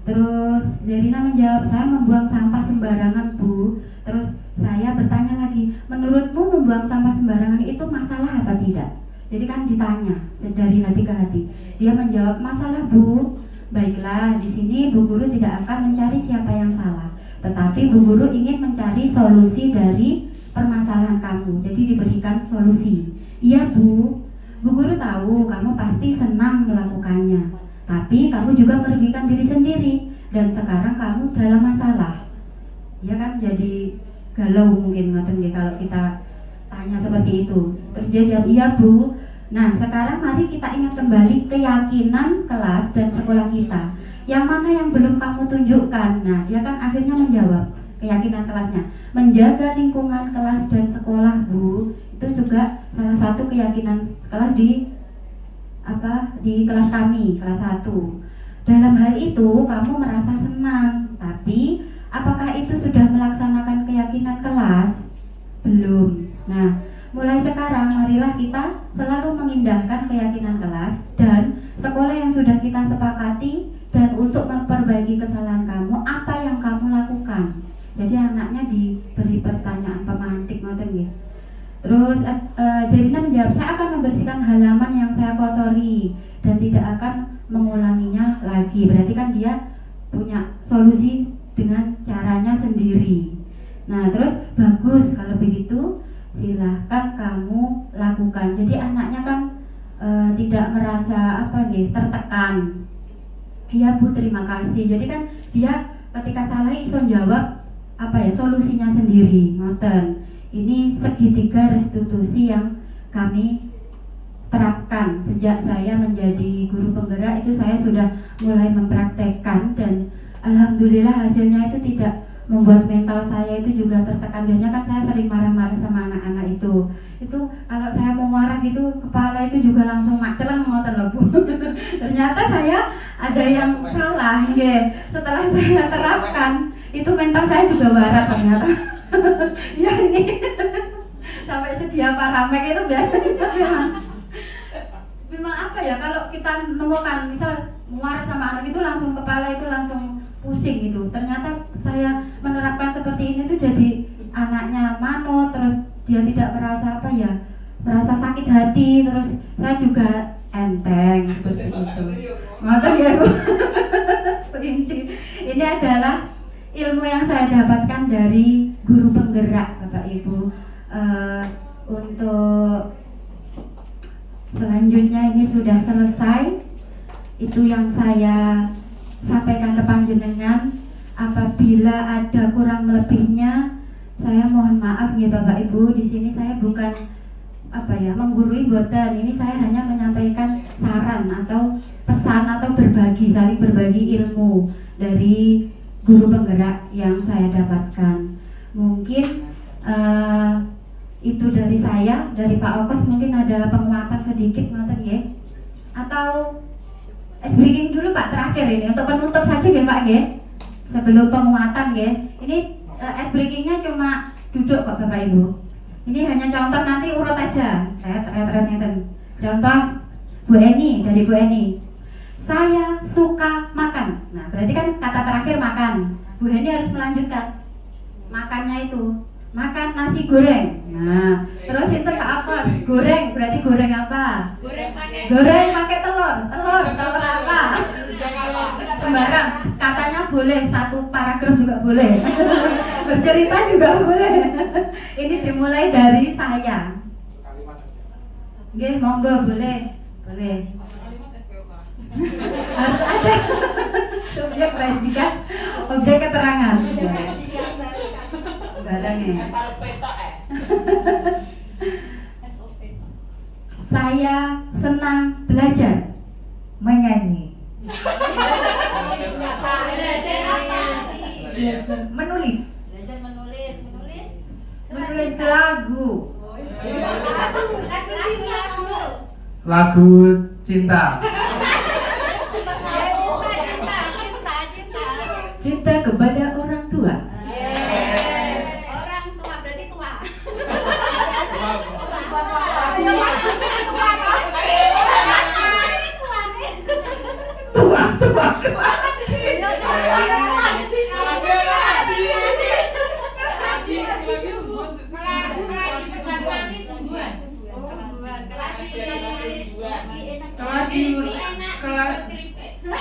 Terus Jerina menjawab, saya membuang sampah sembarangan Bu. Terus saya bertanya lagi, menurutmu membuang sampah sembarangan itu masalah apa tidak? Jadi kan ditanya dari hati ke hati. Dia menjawab, masalah Bu. Baiklah, di sini Bu Guru tidak akan mencari siapa yang salah, tetapi Bu Guru ingin mencari solusi dari permasalahan kamu. Jadi diberikan solusi. Iya Bu, Bu Guru tahu kamu pasti senang melakukannya, tapi kamu juga merugikan diri sendiri dan sekarang kamu dalam masalah. Ya kan, jadi galau mungkin ngoten nggih kalau kita tanya seperti itu. Terus dia jawab, iya Bu. Nah, sekarang mari kita ingat kembali keyakinan kelas dan sekolah kita. Yang mana yang belum kamu tunjukkan? Nah, dia kan akhirnya menjawab keyakinan kelasnya. Menjaga lingkungan kelas dan sekolah Bu, itu juga salah satu keyakinan kelas di kelas kami, kelas 1. Dalam hal itu kamu merasa senang, tapi apakah itu sudah melaksanakan keyakinan kelas? Belum. Nah, mulai sekarang marilah kita selalu mengindahkan keyakinan kelas dan sekolah yang sudah kita sepakati, dan untuk memperbaiki kesalahan kamu, apa yang kamu lakukan. Jadi anaknya diberi pertanyaan pemantik ngoten nggih. Terus Jerina menjawab, saya akan membersihkan halaman yang saya kotori dan tidak akan mengulanginya lagi. Berarti kan dia punya solusi dengan caranya sendiri. Nah, terus bagus kalau begitu, silahkan kamu lakukan. Jadi anaknya kan tidak merasa tertekan. Iya Bu, terima kasih. Jadi kan dia ketika salah iso jawab solusinya sendiri. Ngoten. Ini segitiga restitusi yang kami terapkan sejak saya menjadi guru penggerak. Itu saya sudah mulai mempraktekkan dan alhamdulillah hasilnya itu tidak membuat mental saya itu juga tertekan. Biasanya kan saya sering marah-marah sama anak-anak itu kalau saya mau marah gitu, kepala itu juga langsung maceleng ngoten lho Bu. Ternyata saya ada yang salah nggih. Setelah saya terapkan, itu mental saya juga waras ternyata. Ya ini sampai sedia paramek itu biasanya memang kalau kita nemukan misal marah sama anak itu langsung kepala itu langsung pusing gitu. Ternyata saya menerapkan seperti ini tuh jadi anaknya manut, terus dia tidak merasa merasa sakit hati, terus saya juga enteng seperti itu. Ngoten ya Bu. Ini adalah ilmu yang saya dapatkan dari guru penggerak Bapak Ibu. Untuk selanjutnya ini sudah selesai. Itu yang saya sampaikan ke panjenengan. Apabila ada kurang lebihnya, saya mohon maaf ya Bapak Ibu. Di sini saya bukan menggurui boten. Ini saya hanya menyampaikan saran atau pesan atau saling berbagi ilmu dari guru penggerak yang saya dapatkan. Mungkin itu dari saya, dari Pak Okos mungkin ada penguatan sedikit ngoten nggih. Atau ice breaking dulu Pak terakhir ini untuk penutup saja nggih Pak nggih. Sebelum penguatan nggih. Ini ice breakingnya cuma duduk kok Bapak Ibu. Ini hanya contoh, nanti urut aja. Contoh Bu Eni, dari Bu Eni. Saya suka makan. Nah, berarti kan kata terakhir makan. Bu Eni harus melanjutkan. Makannya itu makan nasi goreng. Nah, terus itu Pak Afos, goreng berarti goreng apa? Goreng pakai telur. Telur apa? Sembarang. Katanya boleh, satu paragraf juga boleh. Bercerita juga boleh. Ini dimulai dari saya. Kalimat aja. Nggih, monggo boleh. Boleh. Harus ada subjek predikat, objek keterangan. Barangnya. Saya senang belajar menyanyi, menulis, Belajar menulis, menulis lagu, Lagu cinta. cinta kepada orang tua, Orang tua berarti tua. tua, tua.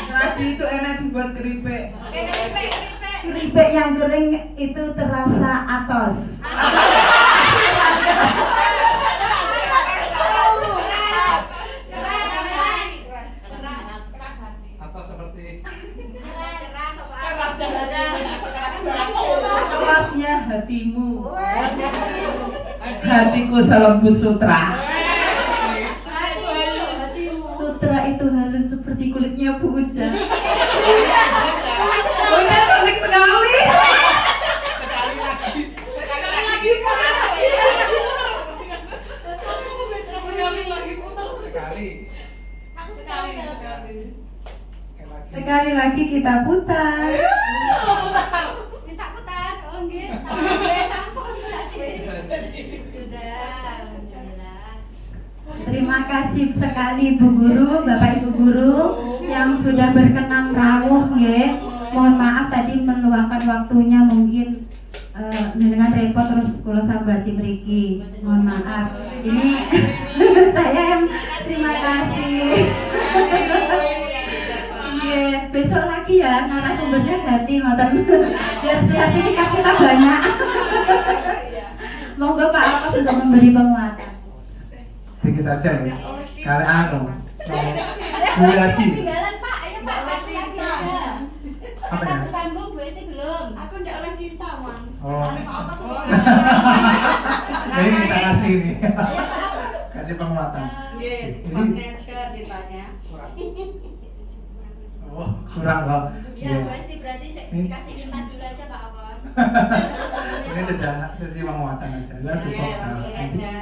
Keladi itu enak dibuat keripik. Keripik yang kering itu terasa atos. Atau seperti Kerasnya hatimu. Hatiku selembut sutra. Sutra itu halus seperti kulitnya buja. Udah cantik sekali. Sekali lagi kita putar. Minta putar. Oh nggih. Sampun sudah. Alhamdulillah. Terima kasih sekali Bu Guru, Bapak Ibu Guru yang sudah berkenan rawuh nggih. Mohon maaf tadi meluangkan waktunya mungkin dengan repot terus kula sambati mriki. Mohon maaf. Ini saya yang terima kasih. Iya, besok lagi ya narasumbernya ganti ngoten. Biar sertifikat kita banyak. Monggo Pak Awas untuk memberi penguatan. Sedikit saja ya. Kali durasi. Ketinggalan Pak, ayo Pak. Lagi aja. Apa ya? Tersambung Bu Esi belum. Aku ndak oleh cinta, Man. Oh. Ada Pak Awas semua. Ini kita kasih ini. Ayo Pak Awas. Kasih penguatan. Nggih, manajer ditanya. Oh, kurang kok. Ya, Iya. Bu Esti berarti dikasih cinta dulu aja Pak Awas. Ini sudah sesi penguatan aja. Sudah cukup. Iya, langsung aja.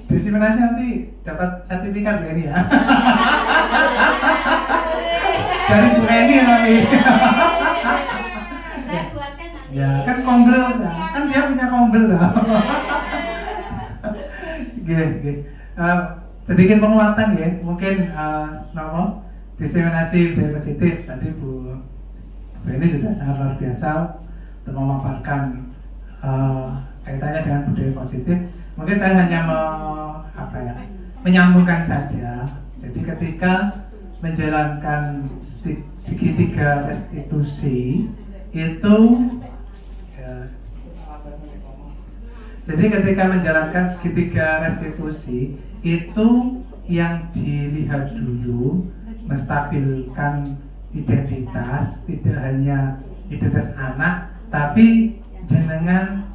Diseminasi nanti dapat sertifikat ya ini ya. Dari Bu Eni nanti. Saya buatkan nanti. Ya, kan kombel kan dia punya kombel lah. Oke. Sedikit penguatan ya, mungkin nama diseminasi budaya positif tadi Bu Eni sudah sangat luar biasa untuk memaparkan kaitannya dengan budaya positif. Mungkin saya hanya menyambungkan saja. Jadi ketika menjalankan segitiga restitusi itu jadi ketika menjalankan segitiga restitusi itu yang dilihat dulu menstabilkan identitas, tidak hanya identitas anak, tapi jenengan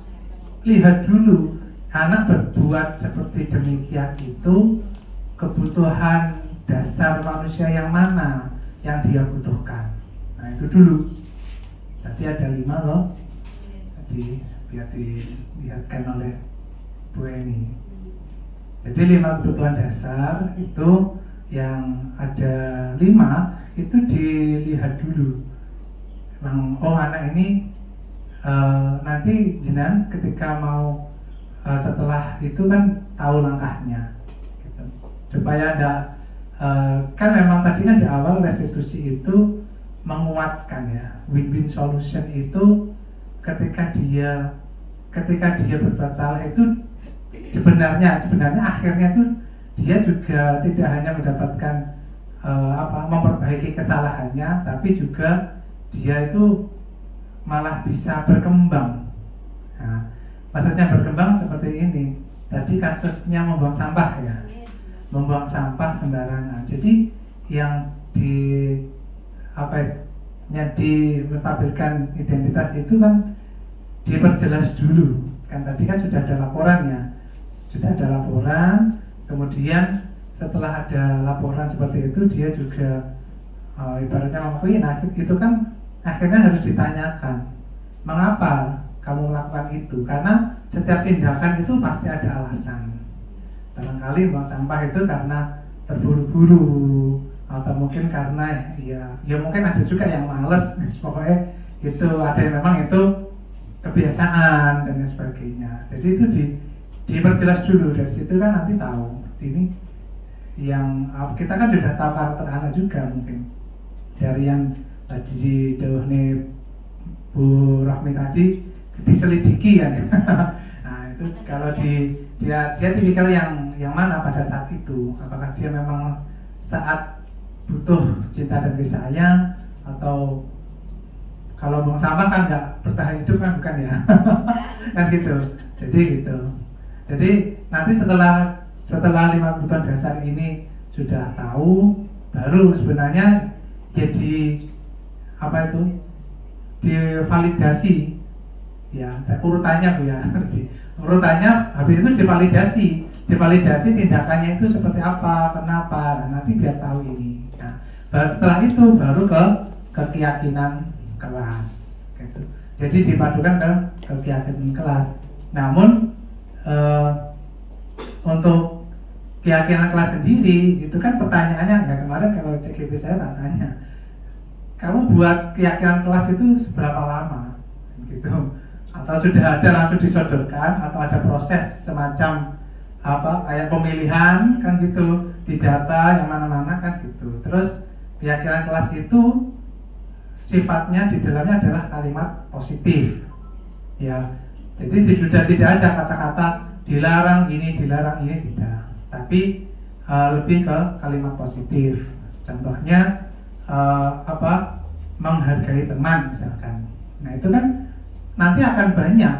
lihat dulu anak berbuat seperti demikian itu kebutuhan dasar manusia yang mana yang dia butuhkan. Nah itu dulu. Tadi ada 5 loh. Tadi biar dilihatkan oleh Bu Eni. Jadi 5 kebutuhan dasar itu yang ada 5 itu dilihat dulu. Memang anak ini nanti jenengan ketika mau setelah itu kan tahu langkahnya gitu. Supaya ada kan memang tadi kan di awal restitusi itu menguatkan ya, win-win solution itu ketika dia berbuat salah itu sebenarnya akhirnya tuh dia juga tidak hanya mendapatkan memperbaiki kesalahannya, tapi juga dia itu malah bisa berkembang. Nah, maksudnya berkembang seperti ini. Tadi kasusnya membuang sampah ya, membuang sampah sembarangan. Jadi yang dimestabilkan identitas itu kan diperjelas dulu. Kan tadi kan sudah ada laporannya, kemudian setelah ada laporan seperti itu dia juga ibaratnya mengakui. Nah itu kan akhirnya harus ditanyakan, mengapa kamu melakukan itu? Karena setiap tindakan itu pasti ada alasan. Barangkali buang sampah itu karena terburu-buru, atau mungkin karena ya mungkin ada juga yang males. Pokoknya itu ada yang memang itu kebiasaan dan sebagainya. Jadi itu diperjelas dulu, dari situ kan nanti tahu ini yang kita kan sudah tahu karakter anak juga mungkin dari yang tadi dawuhne Bu Rahmi tadi diselidiki ya. Nah itu kalau dia tipikal yang mana pada saat itu, apakah dia memang saat butuh cinta dan kasih sayang, atau kalau buang sampah kan nggak bertahan hidup kan, bukan ya. Kan gitu. Jadi nanti setelah 5 kebutuhan dasar ini sudah tahu, baru sebenarnya jadi divalidasi ya, urutannya Bu ya. Urutannya habis itu divalidasi tindakannya itu seperti apa, kenapa. Nah, nanti biar tahu ini. Nah, setelah itu baru ke keyakinan kelas gitu. Jadi dipadukan ke keyakinan kelas. Namun untuk keyakinan kelas sendiri itu kan pertanyaannya ya, kemarin kalau CGP saya tanya, kamu buat keyakinan kelas itu seberapa lama gitu, atau sudah ada langsung disodorkan, atau ada proses semacam kayak pemilihan kan gitu, di data yang mana-mana kan gitu. Terus keyakinan kelas itu sifatnya di dalamnya adalah kalimat positif ya, jadi sudah tidak ada kata-kata dilarang ini tidak, tapi lebih ke kalimat positif. Contohnya menghargai teman misalkan. Nah itu kan nanti akan banyak.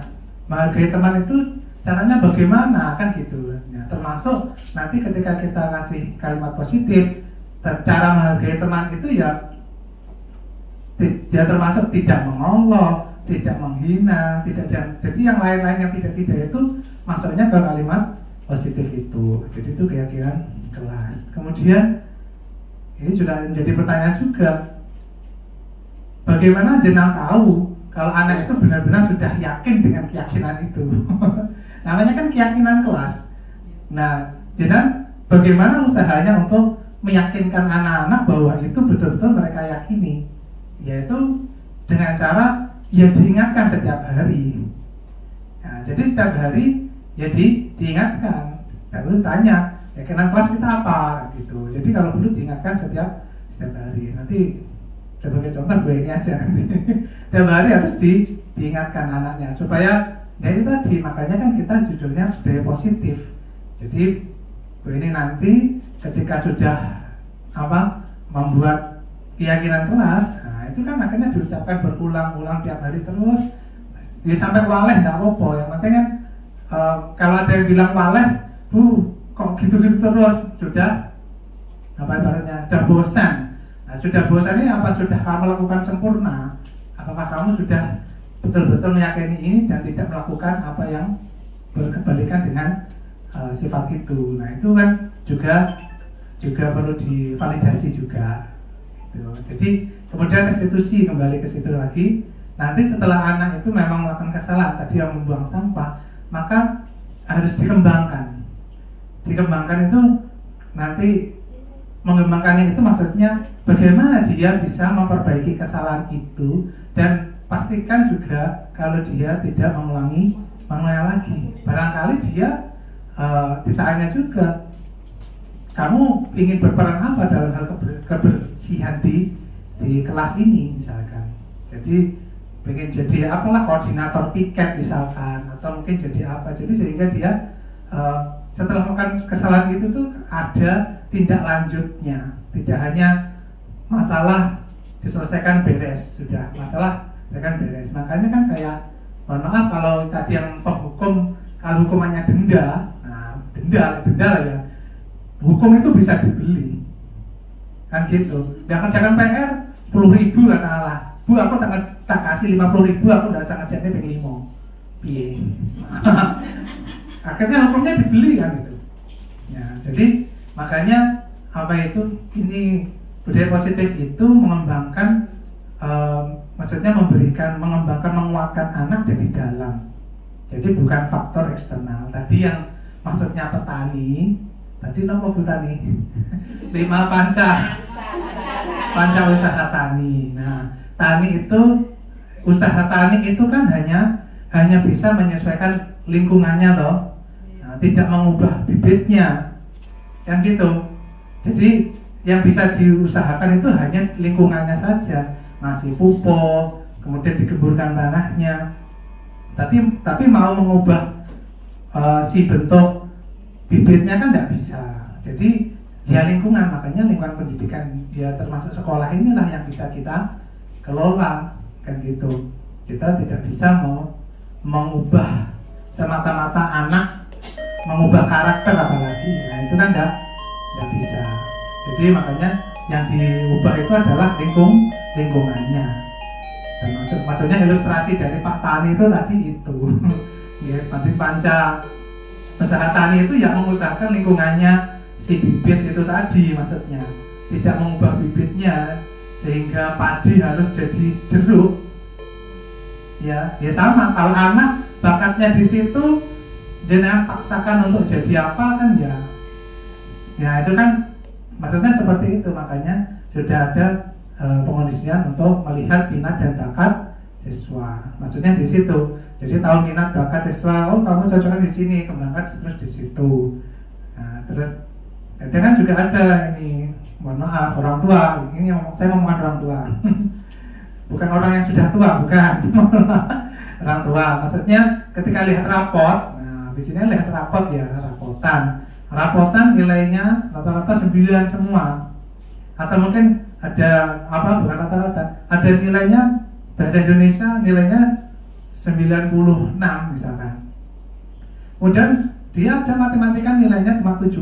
Menghargai teman itu caranya bagaimana kan gitu. Nah, termasuk nanti ketika kita kasih kalimat positif, cara menghargai teman itu ya dia termasuk tidak mengolok, tidak menghina, jadi yang lain-lain yang tidak itu masuknya ke kalimat positif itu. Jadi itu keyakinan kelas. Kemudian ini sudah menjadi pertanyaan juga, bagaimana jenang tahu kalau anak itu benar-benar sudah yakin dengan keyakinan itu? Namanya kan keyakinan kelas. Nah, jenang bagaimana usahanya untuk meyakinkan anak-anak bahwa itu betul-betul mereka yakini? Yaitu dengan cara ya diingatkan setiap hari. Nah, jadi setiap hari ya diingatkan. Lalu tanya, keyakinan kelas kita apa gitu. Jadi kalau perlu diingatkan setiap hari. Nanti sebagai contoh gue ini aja nanti. Setiap hari harus diingatkan anaknya supaya ya itu tadi, makanya kan kita judulnya budaya positif. Jadi gue ini nanti ketika sudah membuat keyakinan kelas, nah itu kan akhirnya diucapkan berulang-ulang tiap hari terus. Ya sampai waleh nggak apa-apa. Yang penting kan kalau ada yang bilang waleh, Bu, kok gitu-gitu terus, sudah ibaratnya sudah bosan. Nah, sudah bosan ini apa sudah kamu lakukan sempurna? Apakah kamu sudah betul-betul meyakini ini dan tidak melakukan apa yang berkebalikan dengan sifat itu? Nah itu kan juga perlu divalidasi juga. Jadi kemudian restitusi, kembali ke situ lagi. Nanti setelah anak itu memang melakukan kesalahan tadi yang membuang sampah, maka harus dikembangkan. Dikembangkan itu nanti mengembangkan itu maksudnya bagaimana dia bisa memperbaiki kesalahan itu, dan pastikan juga kalau dia tidak mengulangi lagi. Barangkali dia ditanya juga, kamu ingin berperan apa dalam hal kebersihan di kelas ini misalkan. Jadi pengen jadi apalah, koordinator piket misalkan, atau mungkin jadi apa. Jadi sehingga dia setelah melakukan kesalahan itu tuh ada tindak lanjutnya, tidak hanya masalah diselesaikan beres, sudah masalah kan beres. Makanya kan kayak mohon maaf kalau tadi yang penghukum kalau hukumannya denda, nah denda lah ya, hukum itu bisa dibeli, kan gitu. Dia kerjakan PR 10.000 katakanlah, Bu aku tak kasih 50.000, aku udah sangat jadinya pengen 5, piye. Akhirnya hukumnya dibeli kan itu. Ya, jadi makanya apa itu ini budaya positif itu mengembangkan, maksudnya mengembangkan, menguatkan anak dari dalam. Jadi bukan faktor eksternal. Tadi yang maksudnya petani, tadi nama petani 5 panca usaha tani. Nah, tani itu, usaha tani itu kan hanya bisa menyesuaikan lingkungannya loh. Nah, tidak mengubah bibitnya, kan gitu. Jadi yang bisa diusahakan itu hanya lingkungannya saja, ngasih pupuk, kemudian digemburkan tanahnya. Tapi mau mengubah si bentuk bibitnya kan tidak bisa. Jadi ya lingkungan, makanya lingkungan pendidikan ya termasuk sekolah inilah yang bisa kita kelola, kan gitu. Kita tidak bisa mau mengubah semata-mata anak, mengubah karakter apalagi, nah itu kan tidak bisa. Jadi makanya yang diubah itu adalah lingkungannya. Dan maksudnya ilustrasi dari Pak Tani itu tadi itu ya, Panti Panca usaha tani itu yang mengusahakan lingkungannya si bibit itu tadi, maksudnya tidak mengubah bibitnya sehingga padi harus jadi jeruk. Ya sama, kalau anak bakatnya di situ jangan paksakan untuk jadi apa kan ya itu kan maksudnya seperti itu. Makanya sudah ada pengondisian untuk melihat minat dan bakat siswa. Maksudnya di situ. Jadi tahu minat bakat siswa, oh kamu cocoknya di sini, kembangkan terus di situ. Nah, terus kadang juga ada ini, mohon maaf orang tua. Ini saya ngomongkan orang tua. Bukan orang yang sudah tua, bukan. Orang tua. Maksudnya ketika lihat rapot, nah di sini lihat rapot ya, rapotan nilainya rata-rata 9 semua. Atau mungkin ada bukan rata-rata, ada nilainya bahasa Indonesia nilainya 96 misalkan. Kemudian dia ada matematika nilainya cuma 75.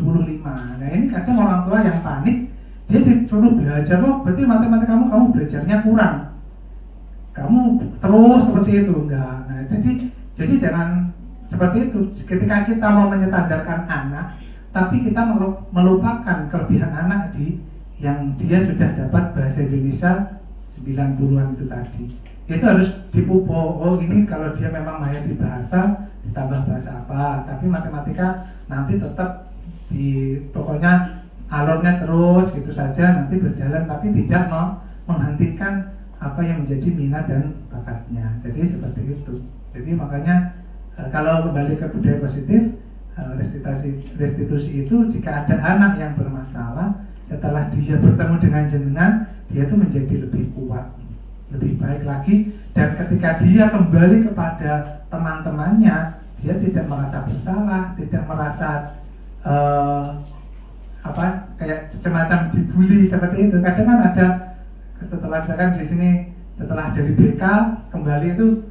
Nah ini kadang orang tua yang panik, dia disuruh belajar, oh berarti matematika kamu belajarnya kurang, kamu terus seperti itu, enggak. Nah jadi jangan seperti itu. Ketika kita mau menyetandarkan anak, tapi kita melupakan kelebihan anak yang dia sudah dapat bahasa Indonesia 90-an itu tadi. Itu harus dipupuk. Oh ini kalau dia memang mahir di bahasa, ditambah bahasa apa. Tapi matematika nanti tetap pokoknya alurnya terus gitu saja nanti berjalan, tapi tidak menghentikan apa yang menjadi minat dan bakatnya. Jadi seperti itu. Jadi makanya kalau kembali ke budaya positif, restitusi itu jika ada anak yang bermasalah, setelah dia bertemu dengan jenengan, dia itu menjadi lebih kuat, lebih baik lagi. Dan ketika dia kembali kepada teman-temannya, dia tidak merasa bersalah, tidak merasa kayak semacam dibully seperti itu. Kadang kan ada setelah misalkan di sini setelah dari BK kembali itu,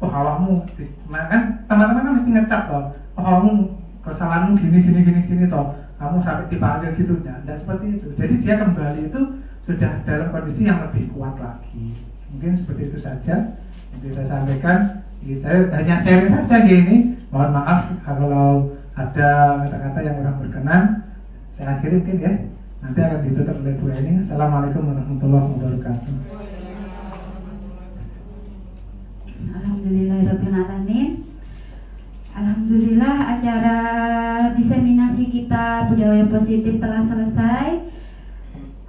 oh awakmu, kan teman-teman kan mesti ngecap toh, oh awakmu kesalahanmu gini toh, kamu sampai dipanggil gitu, tidak seperti itu. Jadi dia kembali itu sudah dalam kondisi yang lebih kuat lagi. Mungkin seperti itu saja yang bisa saya sampaikan. Jadi saya hanya sharing saja gini. Mohon maaf kalau ada kata-kata yang kurang berkenan. Saya akhiri mungkin ya. Nanti akan ditutup oleh Bu Eni. Assalamualaikum warahmatullahi wabarakatuh. Alhamdulillahirrahmanirrahim. Alhamdulillah acara diseminasi kita budaya positif telah selesai.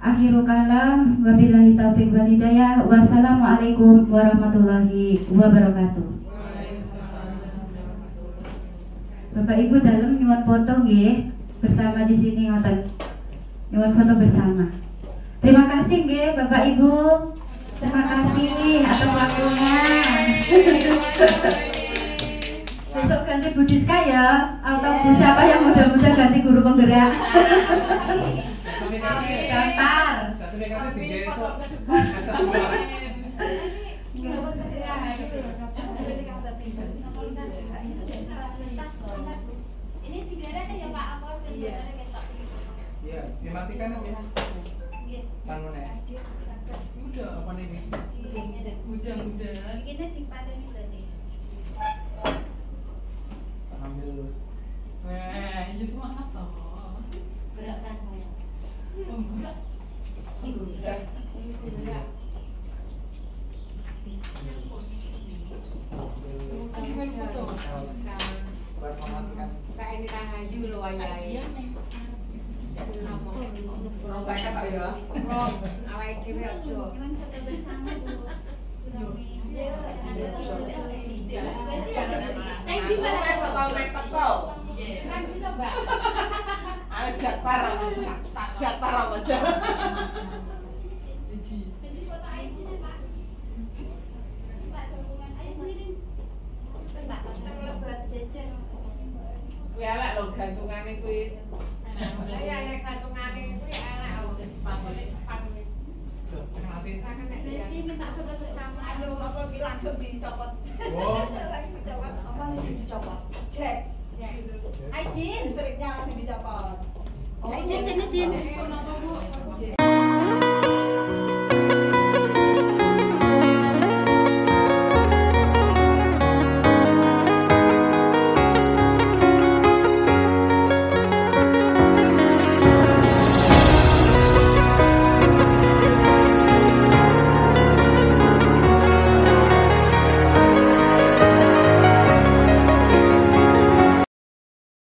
Akhirul kalam, wabillahi taufiq wal hidayah. Wassalamualaikum warahmatullahi wabarakatuh. Bapak Ibu dalam nyuwun foto nggih bersama di sini ngoten. Nyuwun foto bersama. Terima kasih nggih Bapak Ibu. Terima kasih atas waktunya. Besok ganti Bu Diska ya, atau Bu siapa yang muda-muda ganti guru penggerak. Daftar. Satu BKT digesok. S2. Kamera kan ya Pak, aku bener-bener ketok. Iya, dimatikan ya. Nggih. Bangunnya. Mudah. Apa ini? Mudah. Bikinnya dipateni berarti. Sambil Wah, iya semangat toh. Berat kan ya. Oh, berat. Lagi main foto. buat mematikan. Kayak ini Rahayu lo ayahe. Kurang saya kata ya. Awake dhewe aja. Cuman foto bersama dulu. Yang di mana wes kok mek teko? Kan kita, Mbak. Ayo datar apa aja. Jadi foto aja sih Pak. Pak dokumen aja sendiri. Bentar, kita lebas jajan. Kuwi elek lho gantungane kuwi. Lah ya nek kantungane kuwi elek wong Jepang kuwi. Matiin. Besti minta foto bersama. Aduh, apa ki langsung dicopot. Oh. Langsung dicopot. Apa nih dicopot? Cek. Aidin. Listriknya langsung dicopot. Aidin sini Din. Nek ono